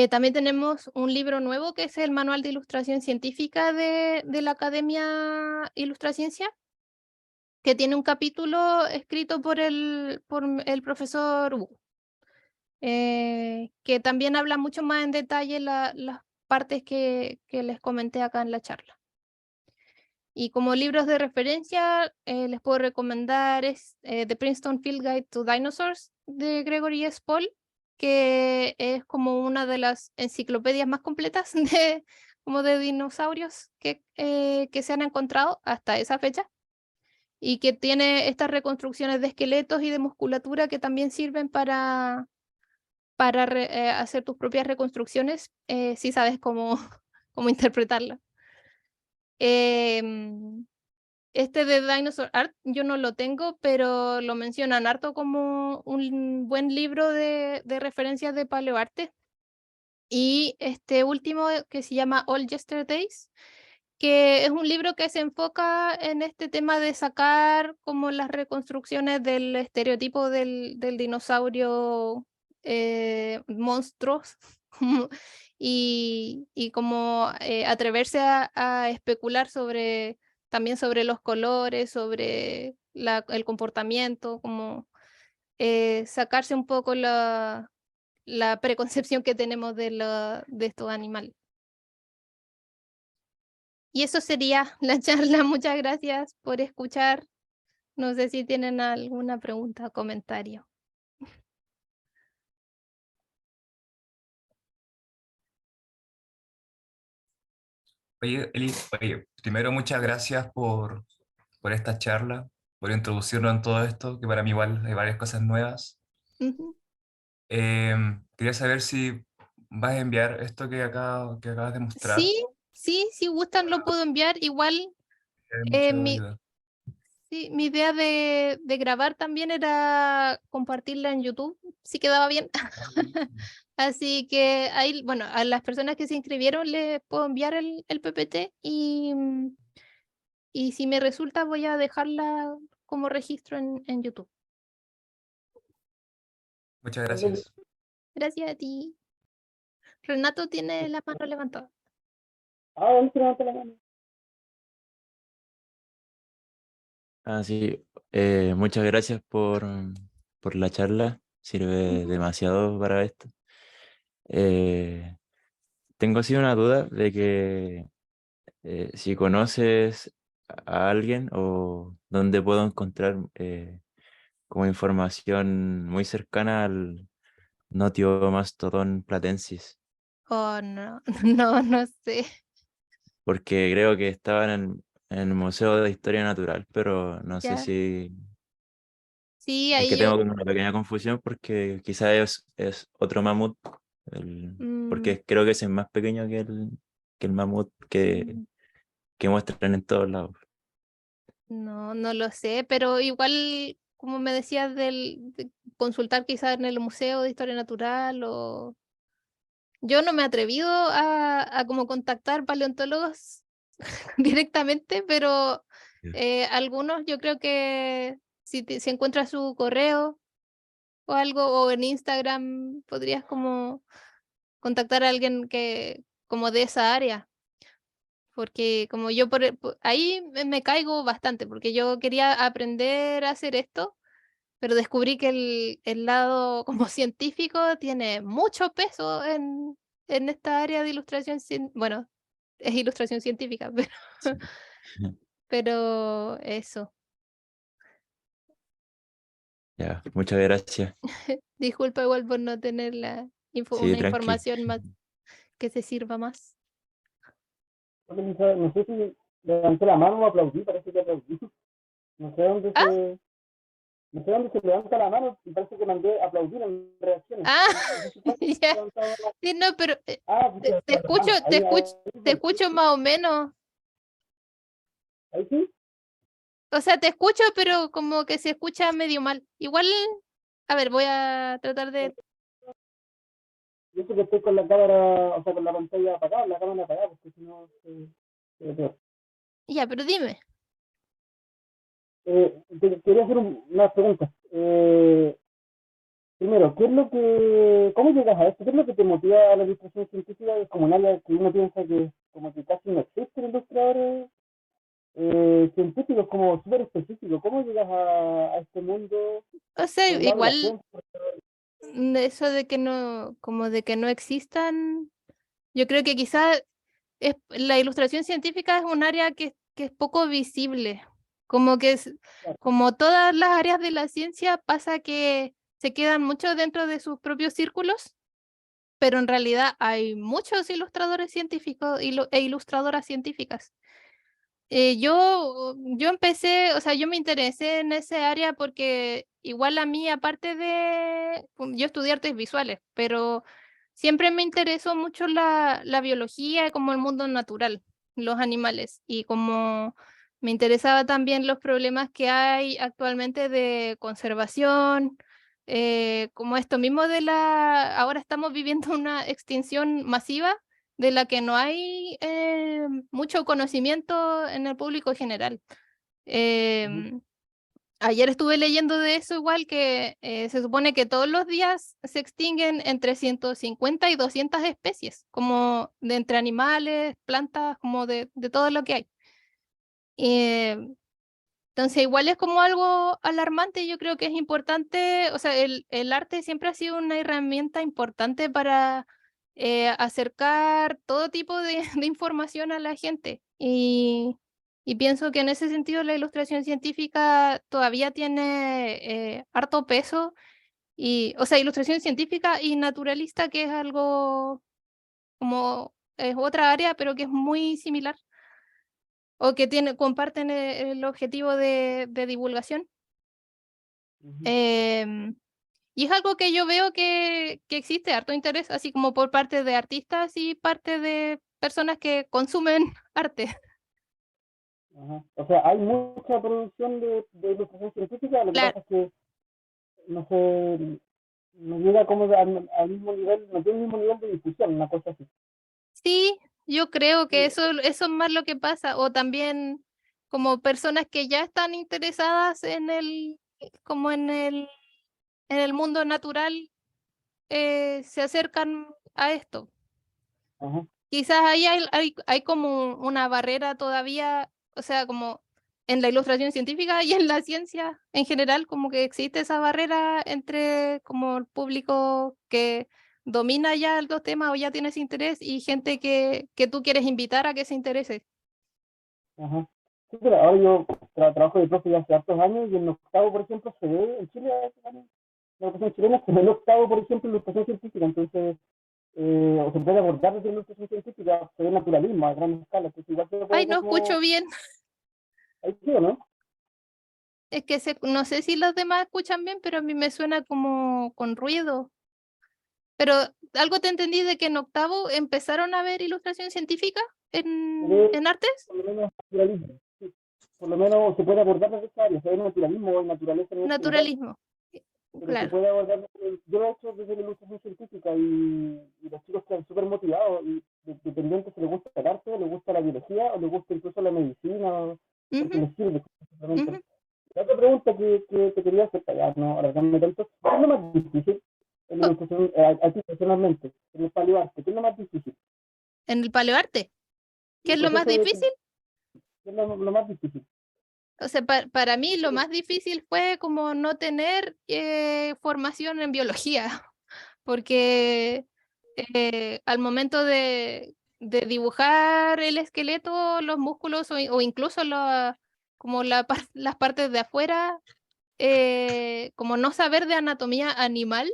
También tenemos un libro nuevo que es el Manual de Ilustración Científica de la Academia Ilustraciencia, que tiene un capítulo escrito por el profesor Wu, que también habla mucho más en detalle las partes que les comenté acá en la charla. Y como libros de referencia, les puedo recomendar The Princeton Field Guide to Dinosaurs de Gregory S. Paul, que es como una de las enciclopedias más completas como de dinosaurios que se han encontrado hasta esa fecha, y que tiene estas reconstrucciones de esqueletos y de musculatura que también sirven para hacer tus propias reconstrucciones, si sabes cómo, cómo interpretarla. Em, Este de Dinosaur Art yo no lo tengo, pero lo mencionan harto como un buen libro de referencias de paleoarte. Y este último que se llama All Yesterdays, que es un libro que se enfoca en este tema de sacar como las reconstrucciones del estereotipo del dinosaurio monstruos y como atreverse a especular también sobre los colores, sobre el comportamiento, como sacarse un poco la preconcepción que tenemos de estos animales. Y eso sería la charla. Muchas gracias por escuchar. No sé si tienen alguna pregunta o comentario. Oye, Eli, oye, primero muchas gracias por esta charla, por introducirnos en todo esto, que para mí igual hay varias cosas nuevas. Ujú. Eh, quería saber si vas a enviar esto que acabas de mostrar. Sí, sí, si gustan lo puedo enviar. Igual Mucha mi, ayuda. sí, mi idea de grabar también era compartirla en YouTube, si quedaba bien. Así que ahí, bueno, a las personas que se inscribieron les puedo enviar el PPT y si me resulta voy a dejarla como registro en YouTube. Muchas gracias. Gracias a ti. Renato tiene la mano levantada. Ah, él se levanta la mano. Ah, sí, muchas gracias por la charla, sirve demasiado para esto. Eh, tengo así una duda de que si conoces a alguien o dónde puedo encontrar como información muy cercana al Notiomastodon platensis, Oh, no, no, no sé. porque creo que estaba en el Museo de Historia Natural, pero no sé Ya. si... Sí, Es que ahí tengo yo. como una pequeña confusión porque quizás es otro mamut, mm, porque creo que ese es más pequeño que el mamut mm, que muestran en todos lados. no, no lo sé, pero igual, como me decías, de consultar quizás en el Museo de Historia Natural o... Yo no me he atrevido a como contactar paleontólogos directamente, pero Ya. algunos yo creo que si encuentras su correo o algo, o en Instagram, podrías como contactar a alguien que como de esa área, porque como yo ahí me caigo bastante, porque yo quería aprender a hacer esto, pero descubrí que el lado como científico tiene mucho peso en esta área de ilustración, bueno, es ilustración científica, pero, Sí. pero eso. Ya, muchas gracias. Disculpa igual por no tener Sí, una tranqui. información más que se sirva más. Oye, Lisa, no sé si levanté la mano o aplaudí, parece que aplaudí. No sé dónde Ah, se, no sé dónde se levanta la mano y parece que mandé aplaudir en reacciones. ah, No sé si fue ya. levantado la... Sí, no, pero Ah, sí, te las escucho, manos. Ahí, ahí, te escucho más o menos. ahí sí. O sea, te escucho, pero como que se escucha medio mal. Igual, a ver, voy a tratar de... Yo sé que estoy con la cámara, o sea, con la pantalla apagada, la cámara apagada, porque si no se ve peor. Ya, pero dime. Quería hacer unas preguntas. Primero, ¿cómo llegas a esto? ¿Qué es lo que te motiva a la ilustración científica? Es como un área que uno piensa que como que casi no existen ilustradores científicos, como súper específicos. ¿Cómo llegas a este mundo O sea, por el lado de la igual ciencia? eso de que no, como de que no existan, yo creo que quizás la ilustración científica es un área que es poco visible. Como que es, Claro, como todas las áreas de la ciencia, pasa que se quedan mucho dentro de sus propios círculos, pero en realidad hay muchos ilustradores científicos e ilustradoras científicas. Yo empecé, o sea, yo me interesé en ese área porque igual a mí, aparte de, yo estudié artes visuales, pero siempre me interesó mucho la biología, como el mundo natural, los animales, y como me interesaba también los problemas que hay actualmente de conservación, como esto mismo ahora estamos viviendo una extinción masiva de la que no hay mucho conocimiento en el público general. ujú, Em, Ayer estuve leyendo de eso igual que se supone que todos los días se extinguen entre 150 y 200 especies, como de entre animales, plantas, como de todo lo que hay. Entonces igual es como algo alarmante, yo creo que es importante, o sea, el arte siempre ha sido una herramienta importante para acercar todo tipo de, de información a la gente. Y pienso que en ese sentido la ilustración científica todavía tiene harto peso, y, o sea, ilustración científica y naturalista, que es algo como, es otra área, pero que es muy similar o que comparten el objetivo de divulgación. ujú. Em, Y es algo que yo veo que existe harto interés, así como por parte de artistas y parte de personas que consumen arte. Ajá. O sea, hay mucha producción de ilustración científica, lo que Claro, pasa es que, no sé, no llega como al mismo nivel, no tiene el mismo nivel de difusión, una cosa así. sí, yo creo que Sí, eso es más lo que pasa. O también como personas que ya están interesadas en como en el mundo natural, se acercan a esto. ajá, Quizás ahí hay como una barrera todavía, o sea, como en la ilustración científica y en la ciencia en general, como que existe esa barrera entre como el público que domina ya los temas o ya tiene ese interés y gente que tú quieres invitar a que se interese. ajá. Sí, pero ahora yo trabajo de profe ya hace hartos años y en octavo, por ejemplo, se ve, en Chile, la educación chilena se ve en octavo, por ejemplo, ilustración científica, entonces, o se puede abordar desde ilustración científica, se ve naturalismo a gran escala, entonces igual se Ay, puede no escucho como, bien. ahí sí, ¿o no? Es que no sé si los demás escuchan bien, pero a mí me suena como con ruido. Pero algo te entendí de que en octavo empezaron a ver ilustración científica Se ve en artes, por lo menos naturalismo, sí. Por lo menos se puede abordar desde esa área, se ve naturalismo o naturaleza a nivel general, naturalismo. pero se Claro. puede abordar, yo lo he hecho desde la ilustración científica y los chicos quedan súper motivados y dependiente si les gusta el arte, les gusta la biología o les gusta incluso la medicina, porque Ujú, les sirve simplemente. ujú. La otra pregunta que te quería hacer, para ya no alargarme tanto, ¿qué es lo más difícil en la Oh, ilustración, a ti personalmente, en el paleoarte? ¿Qué es lo más difícil? en el paleoarte, ¿qué El es lo más proceso de, difícil? ¿qué es lo más difícil? O sea, para mí lo más difícil fue como no tener formación en biología, porque al momento de dibujar el esqueleto, los músculos o incluso como las partes de afuera, como no saber de anatomía animal,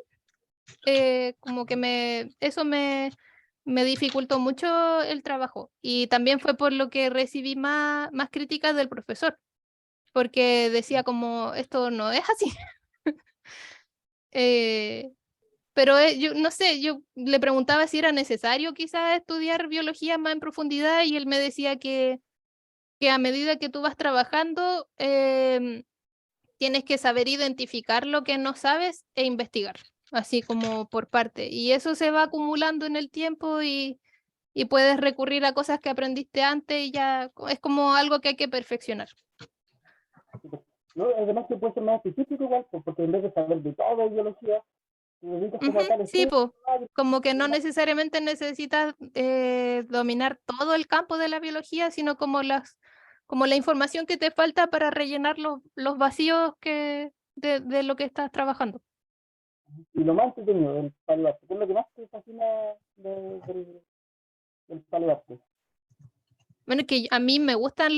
como que eso me dificultó mucho el trabajo. Y también fue por lo que recibí más críticas del profesor, porque decía como, esto no es así. Eh, pero yo no sé, yo le preguntaba si era necesario quizás estudiar biología más en profundidad y él me decía que a medida que tú vas trabajando, tienes que saber identificar lo que no sabes e investigar, así como por parte. Y eso se va acumulando en el tiempo y puedes recurrir a cosas que aprendiste antes y ya es como algo que hay que perfeccionar. ¿No? Además que puede ser más específico igual, pues, porque en vez de saber de todo de biología, te dedicas como Ujú, a tal sí, estudio, pues, como que no más necesariamente necesitas dominar todo el campo de la biología, sino como la información que te falta para rellenar los vacíos de lo que estás trabajando. y lo más entretenido del paleoarte, ¿qué es lo que más te fascina del paleoarte? Bueno, que a mí me gustan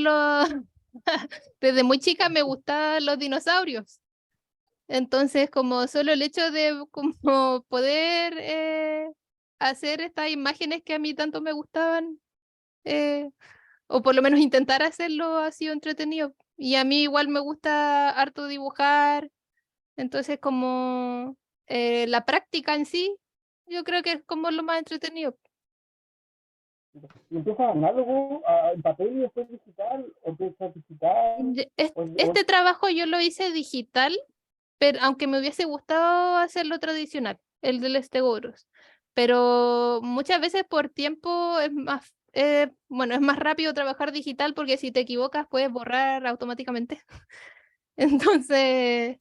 desde muy chica me gustan los dinosaurios. Entonces, como solo el hecho de como poder hacer estas imágenes que a mí tanto me gustaban, eh, o por lo menos intentar hacerlo ha sido entretenido. Y a mí igual me gusta harto dibujar, entonces como la práctica en sí, yo creo que es como lo más entretenido. ¿Y empiezas análogo en papel y después digital? ¿O empiezas digital? Este trabajo yo lo hice digital, pero aunque me hubiese gustado hacerlo tradicional, el del Estegoros. Pero muchas veces por tiempo es más, bueno, es más rápido trabajar digital porque si te equivocas puedes borrar automáticamente. Entonces,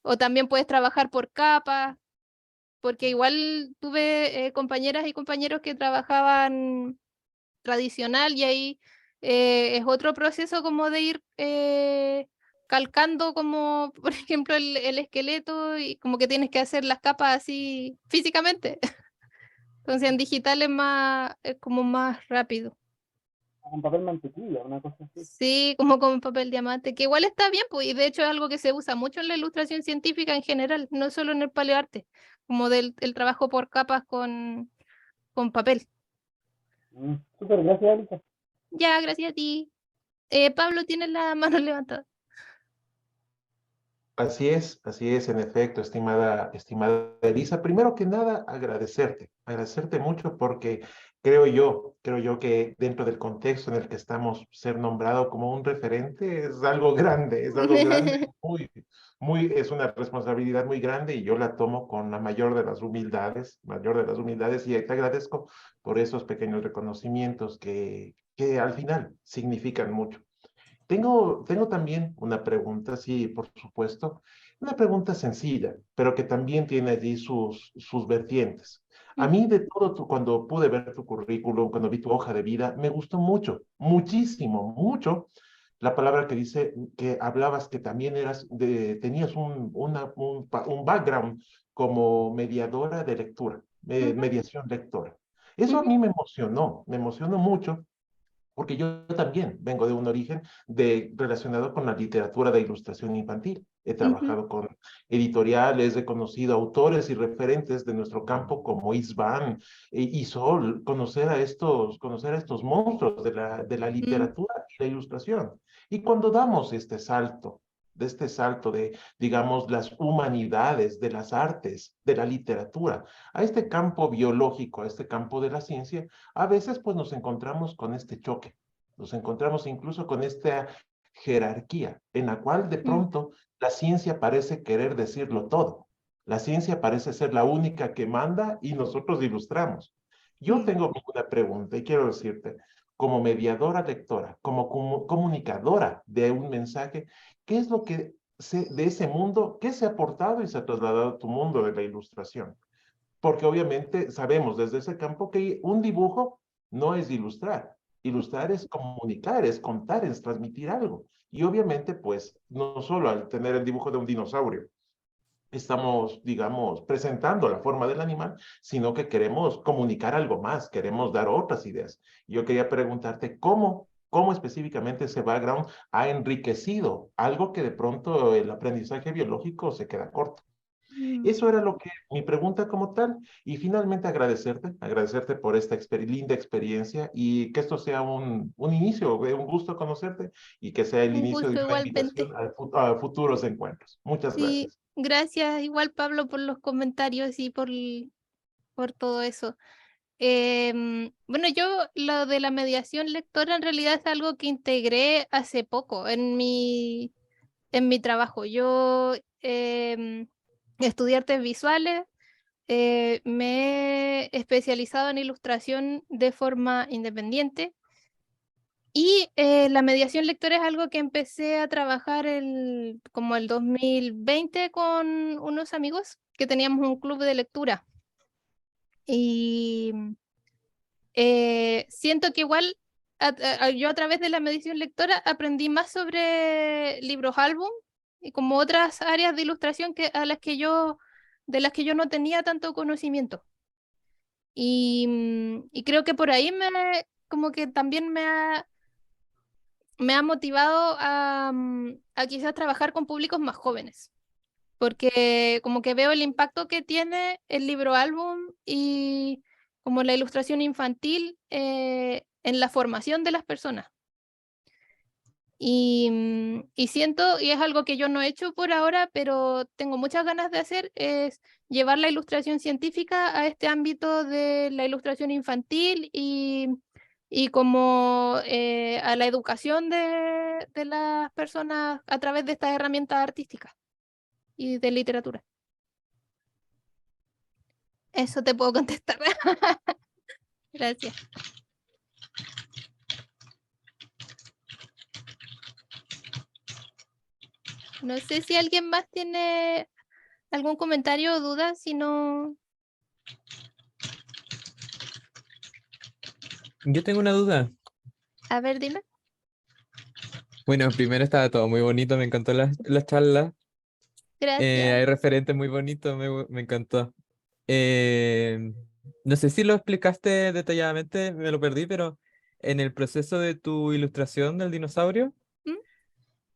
o también puedes trabajar por capas, porque igual tuve compañeras y compañeros que trabajaban tradicional y ahí es otro proceso como de ir calcando como, por ejemplo, el esqueleto y como que tienes que hacer las capas así físicamente. Entonces en digital es como más rápido. con papel mantequilla, una cosa así? Sí, como con papel diamante, que igual está bien, pues, y de hecho es algo que se usa mucho en la ilustración científica en general, no solo en el paleoarte, como el trabajo por capas con papel. Súper, gracias, Erika. Ya, gracias a ti. Pablo, tienes la mano levantada. Así es, en efecto, estimada Elisa. Primero que nada, agradecerte mucho porque creo yo que dentro del contexto en el que estamos, ser nombrado como un referente es algo grande, es una responsabilidad muy grande y yo la tomo con la mayor de las humildades y te agradezco por esos pequeños reconocimientos que al final significan mucho. Tengo también una pregunta, sí, por supuesto, una pregunta sencilla, pero que también tiene allí sus vertientes. A mí de todo, cuando pude ver tu currículum, cuando vi tu hoja de vida, me gustó mucho, muchísimo, mucho la palabra que dice que hablabas que también tenías un background como mediadora de lectura, Ujú, mediación lectora. Eso a ujú, mí me emocionó mucho porque yo también vengo de un origen relacionado con la literatura de ilustración infantil. He ujú, trabajado con editoriales, he conocido autores y referentes de nuestro campo como Isban y Sol, conocer a estos monstruos de la mm, literatura y la ilustración. Y cuando damos este salto de, digamos, las humanidades, de las artes, de la literatura, a este campo biológico, a este campo de la ciencia, a veces pues nos encontramos con este choque, nos encontramos incluso con esta jerarquía en la cual de mm, pronto la ciencia parece querer decirlo todo. La ciencia parece ser la única que manda y nosotros ilustramos. Yo mm, tengo una pregunta y quiero decirte, como mediadora lectora, como comunicadora de un mensaje, ¿qué es lo que de ese mundo, qué se ha aportado y se ha trasladado a tu mundo de la ilustración? Porque obviamente sabemos desde ese campo que un dibujo no es ilustrar. Ilustrar es comunicar, es contar, es transmitir algo. Y obviamente, pues, no solo al tener el dibujo de un dinosaurio, estamos, digamos, presentando la forma del animal, sino que queremos comunicar algo más, queremos dar otras ideas. Yo quería preguntarte cómo específicamente ese background ha enriquecido algo que de pronto el aprendizaje biológico se queda corto. mm. Eso era mi pregunta como tal. Y finalmente agradecerte por esta linda experiencia y que esto sea un inicio, un gusto conocerte y que sea el Un inicio de gusto una invitación igualmente. a futuros encuentros. Muchas Sí, gracias. gracias igual Pablo por los comentarios y por todo eso. Bueno, yo lo de la mediación lectora en realidad es algo que integré hace poco en mi trabajo. Yo estudié artes visuales, me he especializado en ilustración de forma independiente y la mediación lectora es algo que empecé a trabajar como el 2020 con unos amigos que teníamos un club de lectura. Y siento que igual yo a través de la mediación lectora aprendí más sobre libros álbum y como otras áreas de ilustración de las que yo no tenía tanto conocimiento. Y creo que por ahí como que también me ha motivado a quizás trabajar con públicos más jóvenes, porque como que veo el impacto que tiene el libro álbum y como la ilustración infantil en la formación de las personas. Y siento, y es algo que yo no he hecho por ahora, pero tengo muchas ganas de hacer, es llevar la ilustración científica a este ámbito de la ilustración infantil y como a la educación de las personas a través de estas herramientas artísticas y de literatura. Eso te puedo contestar. Gracias. No sé si alguien más tiene algún comentario o duda, si no, Yo tengo una duda. a ver, dime. Bueno, primero estaba todo muy bonito, me encantó la charla. Gracias. Hay referentes muy bonitos, me encantó. Eh, no sé si lo explicaste detalladamente, me lo perdí, pero en el proceso de tu ilustración del dinosaurio, ¿Mm?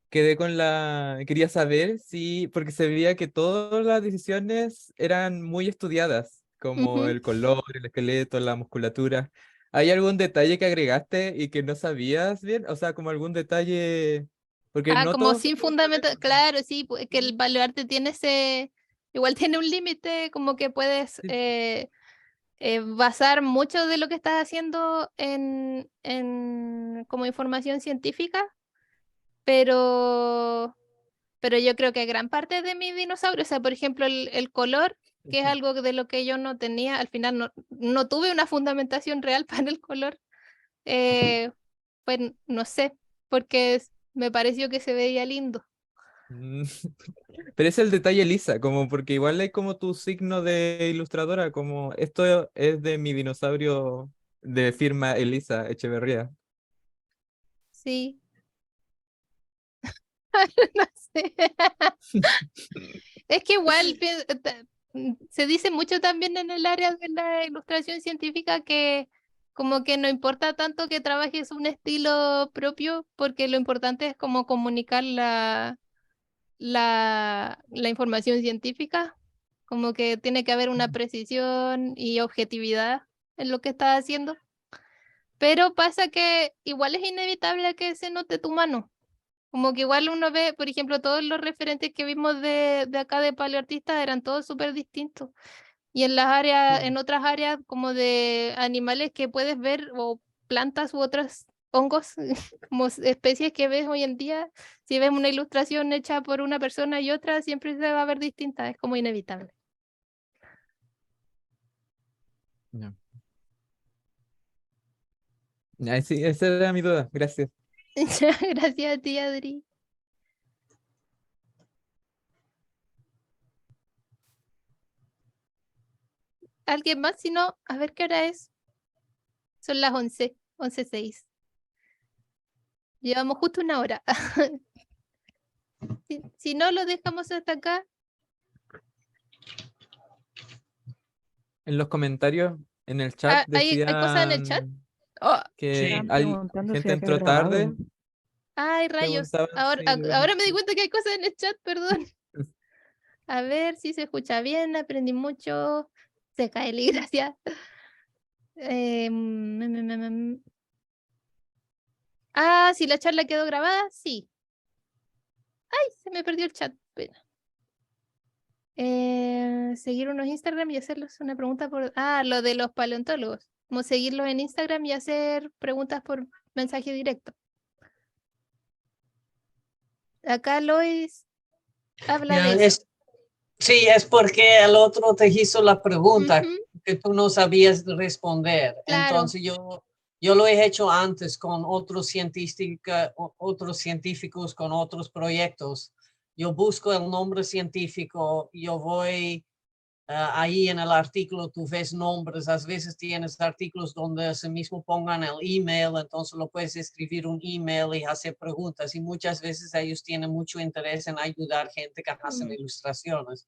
quedé con quería saber si, porque se veía que todas las decisiones eran muy estudiadas, como Ujú. el color, el esqueleto, la musculatura. ¿Hay algún detalle que agregaste y que no sabías bien? O sea, como algún detalle Porque no como todos sin podemos fundamento, saber. claro, sí, pues, que el paleoarte tiene igual tiene un límite, como que puedes Sí. basar mucho de lo que estás haciendo como información científica, pero, pero yo creo que gran parte de mi dinosaurio, o sea, por ejemplo, el color, que es algo de lo que yo no tenía, al final no tuve una fundamentación real para el color, pues no sé, porque me pareció que se veía lindo. Mm, Pero es el detalle, Elisa, como porque igual hay como tu signo de ilustradora, como esto es de mi dinosaurio de firma Elisa Echeverría. Sí, no sé. Es que igual se dice mucho también en el área de la ilustración científica que como que no importa tanto que trabajes un estilo propio, porque lo importante es como comunicar la información científica, como que tiene que haber una precisión y objetividad en lo que estás haciendo. Pero pasa que igual es inevitable que se note tu mano. Como que igual uno ve, por ejemplo, todos los referentes que vimos de acá de paleoartistas eran todos súper distintos. Y en las áreas, en otras áreas como de animales que puedes ver, o plantas u otros hongos, como especies que ves hoy en día, si ves una ilustración hecha por una persona y otra, siempre se va a ver distinta, es como inevitable. Ya. Ya, sí, esa era mi duda, gracias. Gracias a ti, Adri. ¿Alguien más? Si no, a ver qué hora es. Son las 11:06. Llevamos justo una hora. Si no, lo dejamos hasta acá. En los comentarios, en el chat ¿Hay cosas en el chat? decían Oh, que Estaban hay preguntando si gente había entró tarde, grabado. ay, rayos. preguntaban Ahora, si debemos... ahora me di cuenta que hay cosas en el chat, perdón. A ver si se escucha bien, aprendí mucho. Se cae, gracias. Si la charla quedó grabada, sí. Ay, se me perdió el chat. Espera. Seguir unos Instagram y hacerles una pregunta por... lo de los paleontólogos. Como seguirlos en Instagram y hacer preguntas por mensaje directo. Acá Lois habla Ya, de eso. sí, es porque el otro te hizo la pregunta Ujú, que tú no sabías responder. claro. Entonces yo lo he hecho antes con otros científicos, con otros proyectos. Yo busco el nombre científico, yo voy ahí en el artículo, tú ves nombres, a veces tienes artículos donde se mismo pongan el email, entonces lo puedes escribir un email y hacer preguntas y muchas veces ellos tienen mucho interés en ayudar gente que hacen ilustraciones.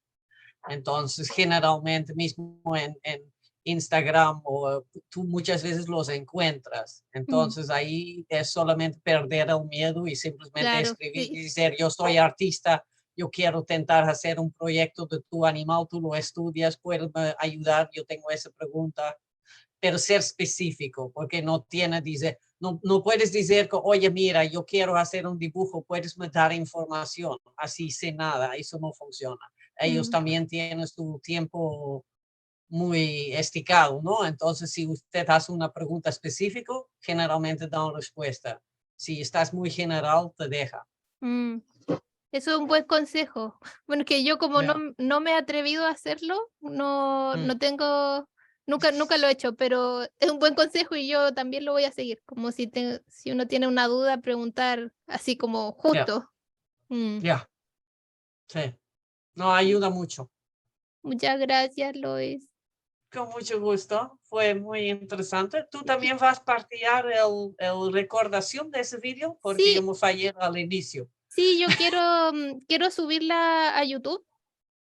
Entonces, generalmente mismo en Instagram o tú muchas veces los encuentras. Entonces, ahí es solamente perder el miedo y simplemente Claro, escribir y sí. decir, yo soy artista, yo quiero intentar hacer un proyecto de tu animal, tú lo estudias, puedes ayudar, yo tengo esa pregunta, pero ser específico, porque no puedes decir que, oye, mira, yo quiero hacer un dibujo, puedes me dar información, así sin nada, eso no funciona. Ellos también tienen su tiempo muy esticado, ¿no? Entonces, si usted hace una pregunta específica, generalmente da una respuesta. Si estás muy general, te deja. Eso es un buen consejo. Bueno, que yo como no me he atrevido a hacerlo, no tengo, nunca lo he hecho, pero es un buen consejo y yo también lo voy a seguir. Como si uno tiene una duda, preguntar así como justo. Ya, sí. No, ayuda mucho. Muchas gracias, Lois. Con mucho gusto, fue muy interesante. ¿Tú también vas a partillar el recordación de ese video? Porque yo Sí, me fallé al inicio. sí, yo quiero subirla a YouTube.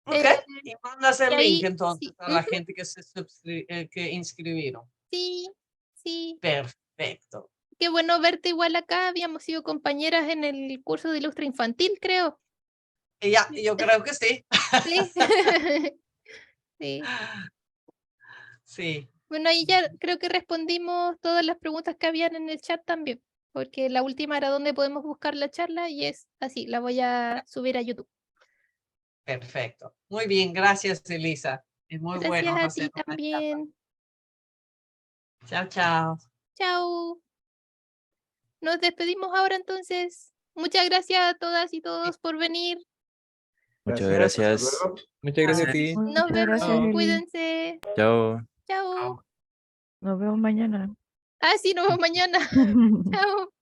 Ok, y mandas Y el link ahí, entonces sí, a la gente que inscribieron. sí, sí. Perfecto. Qué bueno verte igual acá. Habíamos sido compañeras en el curso de ilustre infantil, creo. Ya, yo creo que sí. Sí. Sí. Sí, Bueno, ahí ya creo que respondimos todas las preguntas que habían en el chat también. porque la última era donde podemos buscar la charla y es así, la voy a subir a YouTube. Perfecto. Muy bien, gracias, Elisa. Es muy Gracias bueno a hacer ti una charla. también. Chao, chao. Chao. Nos despedimos ahora entonces. Muchas gracias a todas y todos por venir. Muchas Hasta gracias. luego. Muchas gracias a Gracias. ti. Nos Muchas vemos. gracias, Chao. Eli. Cuídense. Chao. Chao. Nos vemos mañana. Ah, sí, nos vemos mañana. Chao.